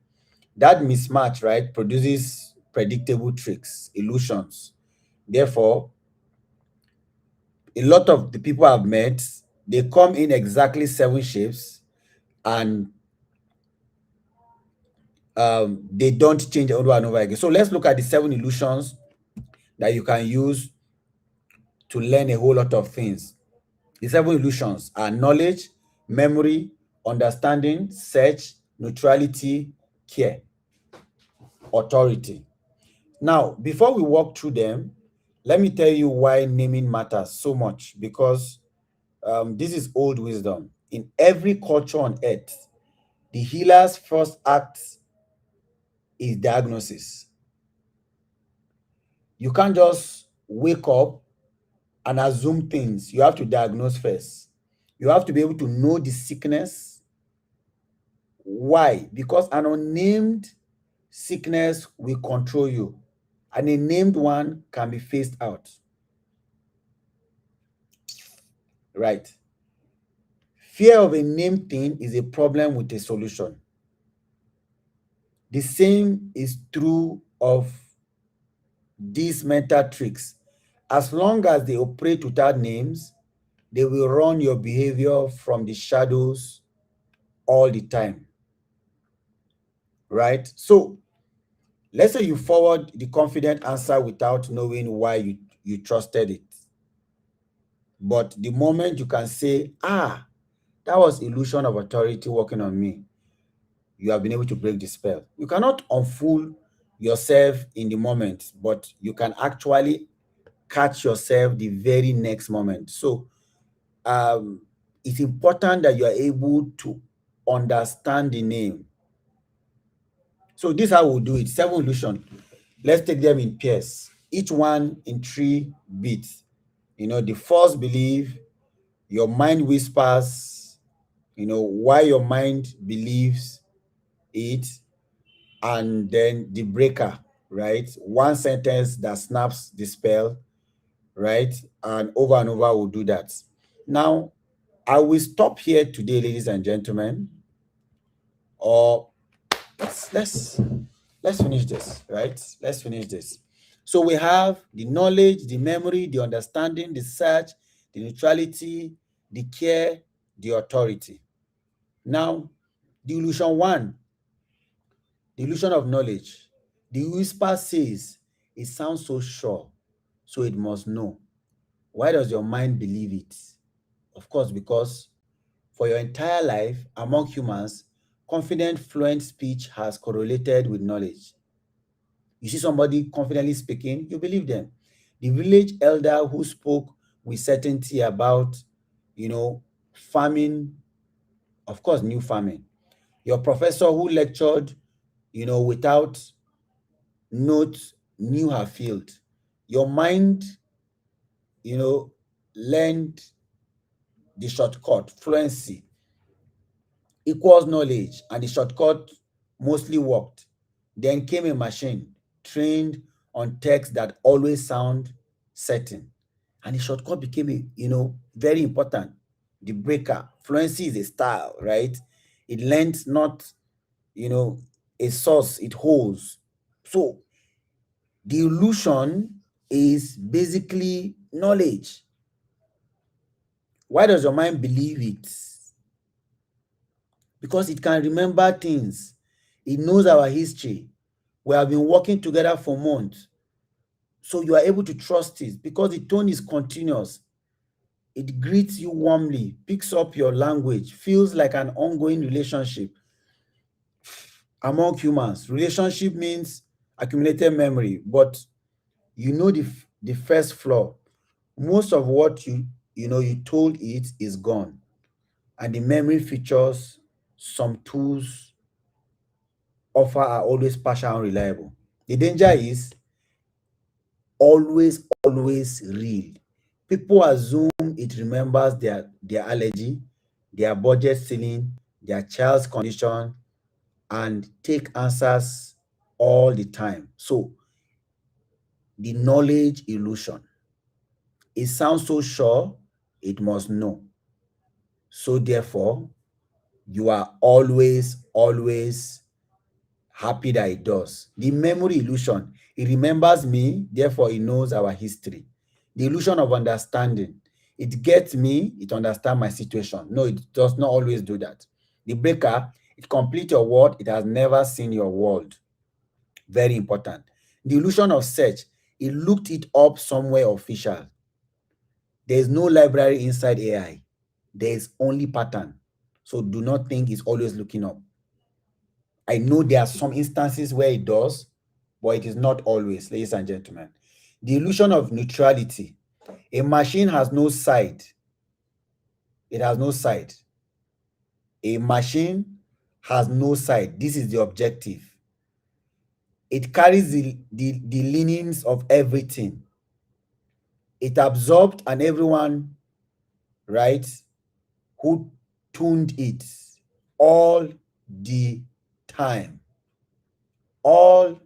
that mismatch, right, produces predictable tricks, illusions. Therefore, a lot of the people I've met, they come in exactly 7 shapes and they don't change over and over again. So let's look at the 7 illusions that you can use to learn a whole lot of things. The 7 illusions are knowledge, memory, understanding, search, neutrality, care, authority. Now, before we walk through them, let me tell you why naming matters so much because this is old wisdom. In every culture on earth, the healer's first act is diagnosis. You can't just wake up and assume things. You have to diagnose first. You have to be able to know the sickness. Why? Because an unnamed sickness will control you, and a named one can be phased out. Right? Fear of a named thing is a problem with a solution. The same is true of these mental tricks. As long as they operate without names, they will run your behavior from the shadows all the time. Right? So let's say you forward the confident answer without knowing why you trusted it. But the moment you can say, that was illusion of authority working on me, you have been able to break the spell. You cannot unfool yourself in the moment, but you can actually catch yourself the very next moment. So um, it's important that you are able to understand the name. So this is how we'll do it. 7 illusion. Let's take them in pairs, each one in 3 bits. The first belief, your mind whispers, why your mind believes it, and then the breaker, right? One sentence that snaps the spell, right? And over we'll do that. Now, I will stop here today, ladies and gentlemen. Or let's finish this, right? Let's finish this. So we have the knowledge, the memory, the understanding, the search, the neutrality, the care, the authority. Now, the illusion one, the illusion of knowledge. The whisper says, it sounds so sure, so it must know. Why does your mind believe it? Of course, because for your entire life among humans, confident, fluent speech has correlated with knowledge. You see somebody confidently speaking, you believe them. The village elder who spoke with certainty about, farming, of course, new farming. Your professor who lectured, without notes, knew her field. Your mind, you know, learned the shortcut, fluency equals knowledge, and the shortcut mostly worked. Then came a machine trained on text that always sound certain. And the shortcut became very important. The breaker. Fluency is a style, right? It lends not, you know, a source, it holds. So the illusion is basically knowledge. Why does your mind believe it? Because it can remember things. It knows our history. We have been working together for months. So you are able to trust it because the tone is continuous. It greets you warmly, picks up your language, feels like an ongoing relationship among humans. Relationship means accumulated memory, but the first flaw. Most of what you told it is gone, and the memory features some tools offer are always partial and reliable. The danger is always real. People assume it remembers their allergy, their budget ceiling, their child's condition, and take answers all the time. So the knowledge illusion. It sounds so sure, it must know. So therefore, you are always happy that it does. The memory illusion, it remembers me, therefore it knows our history. The illusion of understanding, it gets me, it understands my situation. No, it does not always do that. The breaker, it completes your world, it has never seen your world. Very important. The illusion of search, it looked it up somewhere official. There is no library inside AI. There is only pattern. So do not think it's always looking up. I know there are some instances where it does, but it is not always, ladies and gentlemen. The illusion of neutrality. A machine has no side. It has no side. A machine has no side. This is the objective. It carries the leanings of everything. It absorbed and everyone, right, who tuned it all the time. All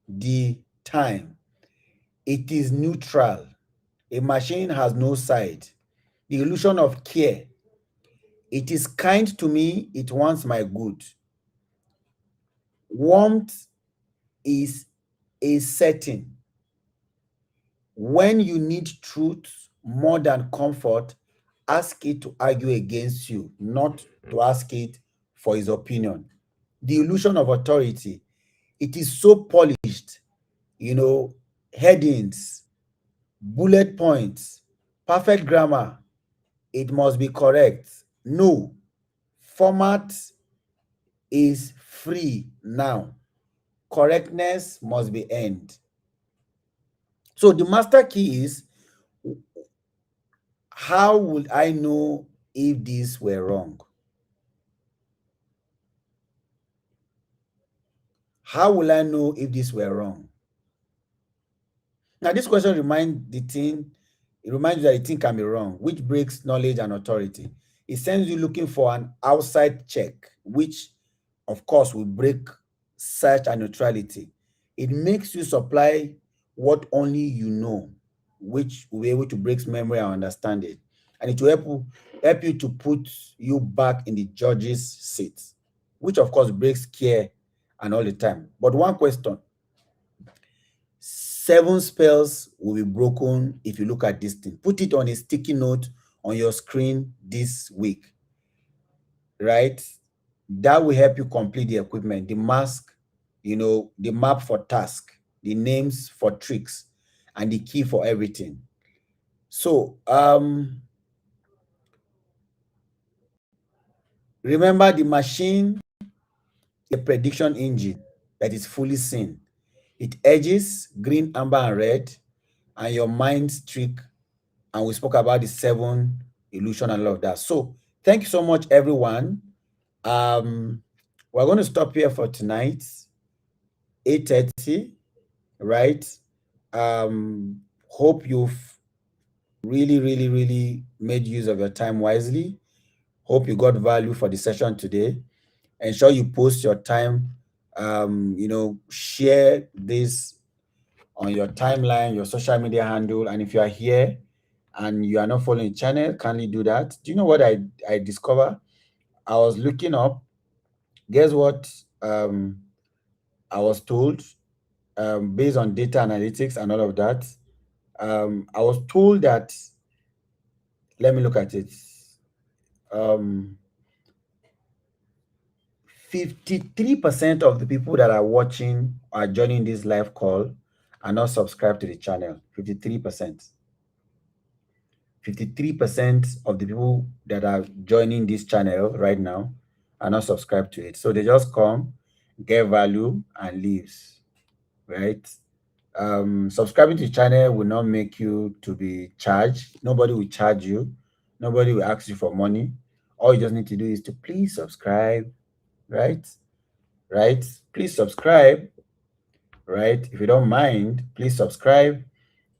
the time. It is neutral. A machine has no side. The illusion of care. It is kind to me, it wants my good. Warmth is a setting. When you need truth more than comfort, ask it to argue against you, not to ask it for his opinion. The illusion of authority. It is so polished, headings, bullet points, perfect grammar. It must be correct. No, format is free now. Correctness must be earned. So the master key is, how would I know if these were wrong? How will I know if these were wrong? Now, this question it reminds you that the thing can be wrong, which breaks knowledge and authority. It sends you looking for an outside check, which, of course, will break search and neutrality. It makes you supply what only you know, which will be able to break memory and understand it. And it will help you to put you back in the judge's seat, which of course breaks care and all the time. But one question, 7 spells will be broken if you look at this thing. Put it on a sticky note on your screen this week, right? That will help you complete the equipment, the mask, the map for task, the names for tricks, and the key for everything. So remember, the machine, a prediction engine that is fully seen. It edges green, amber, and red, and your mind's trick. And we spoke about the 7 illusion and all of that. So thank you so much, everyone. We're going to stop here for tonight, 8:30, right? Hope you've really, really, really made use of your time wisely. Hope you got value for the session today. Ensure you post your time, share this on your timeline, your social media handle. And if you are here and you are not following the channel, kindly do that. Do you know what I discovered? I was looking up. Guess what? I was told, based on data analytics and all of that, I was told that, let me look at it. 53% of the people that are watching are joining this live call are not subscribed to the channel. 53%. 53% of the people that are joining this channel right now are not subscribed to it. So they just come, get value, and leaves, right? Subscribing to the channel will not make you to be charged. Nobody will charge you. Nobody will ask you for money. All you just need to do is to please subscribe, right? Right? Please subscribe, right? If you don't mind, please subscribe.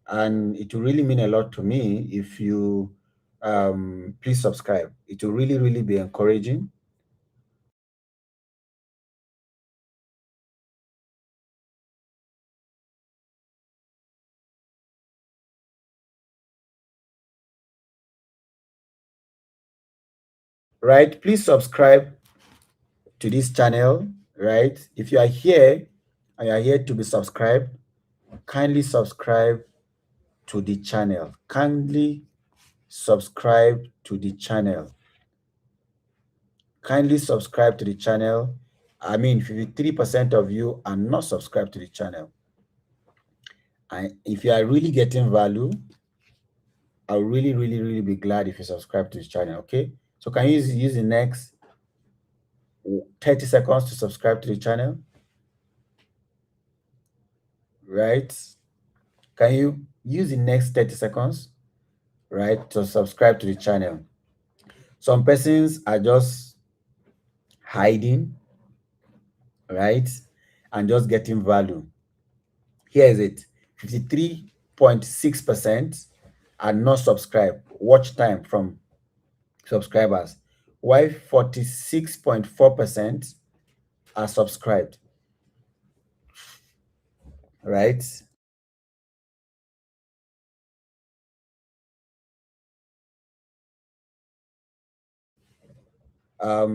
And it will really mean a lot to me if you please subscribe. It will really, really be encouraging. Right? Please subscribe to this channel, right? If you are here and you are here to be subscribed, kindly subscribe to the channel. Kindly subscribe to the channel. Kindly subscribe to the channel. I mean, 53% of you are not subscribed to the channel. And if you are really getting value, I'll really, really, really be glad if you subscribe to this channel, okay? So can you use the next 30 seconds to subscribe to the channel? Right? Can you use the next 30 seconds, right, to subscribe to the channel? Some persons are just hiding, right, and just getting value. Here is it. 53.6% are not subscribed. Watch time from subscribers. While 46.4% are subscribed, right?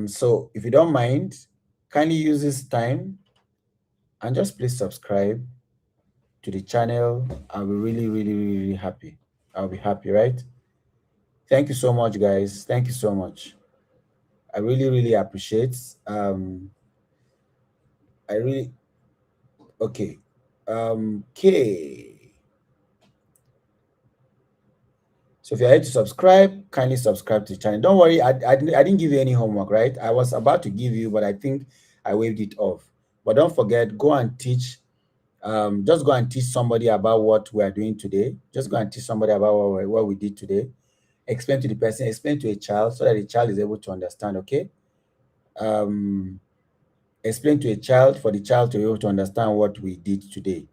So if you don't mind, kindly use this time and just please subscribe to the channel. I'll be really, really, really happy. I'll be happy, right? Thank you so much, guys. Thank you so much. I really, really appreciate. I really okay. Okay. So if you're here to subscribe, kindly subscribe to the channel. Don't worry, I didn't give you any homework, right? I was about to give you, but I think I waved it off. But don't forget, go and teach. Just go and teach somebody about what we are doing today. Just go and teach somebody about what we did today. Explain to the person, explain to a child so that the child is able to understand, okay? Explain to a child for the child to be able to understand what we did today.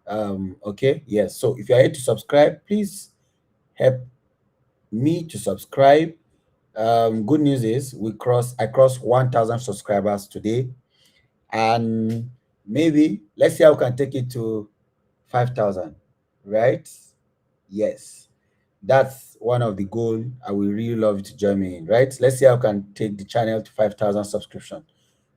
Okay, yes. So if you're here to subscribe, please help me to subscribe. Good news is I crossed 1,000 subscribers today, and maybe let's see how we can take it to 5,000, right? Yes, that's one of the goal. I will really love you to join me in, right? Let's see how I can take the channel to 5,000 subscription,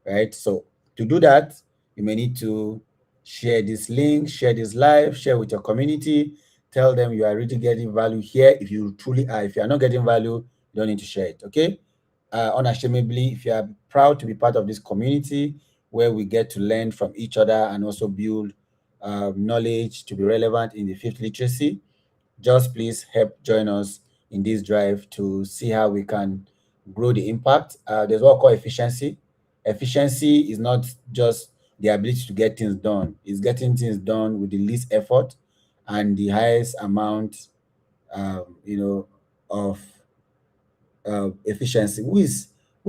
right? So to do that, you may need to share this link, share this live, share with your community, tell them you are really getting value here. If you truly are, if you are not getting value, you don't need to share it, okay? Unashamedly, if you are proud to be part of this community where we get to learn from each other and also build knowledge to be relevant in the fifth literacy, just please help join us in this drive to see how we can grow the impact. There's what we call efficiency. Efficiency is not just the ability to get things done, it's getting things done with the least effort and the highest amount, of efficiency. Who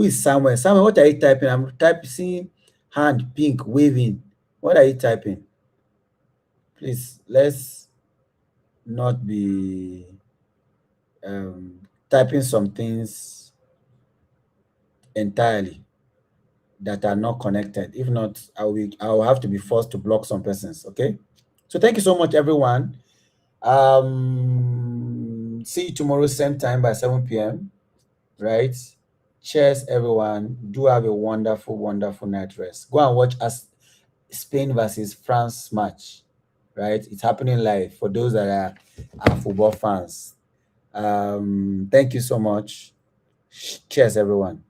is Samuel? Samuel, what are you typing? I'm typing hand pink waving. What are you typing? Please, let's not be typing some things entirely that are not connected. If not, I will have to be forced to block some persons. Okay. So thank you so much, everyone. See you tomorrow, same time by 7 p.m. Right? Cheers, everyone. Do have a wonderful, wonderful night rest. Go and watch us Spain versus France match. Right? It's happening live for those that are football fans. Thank you so much. Cheers, everyone.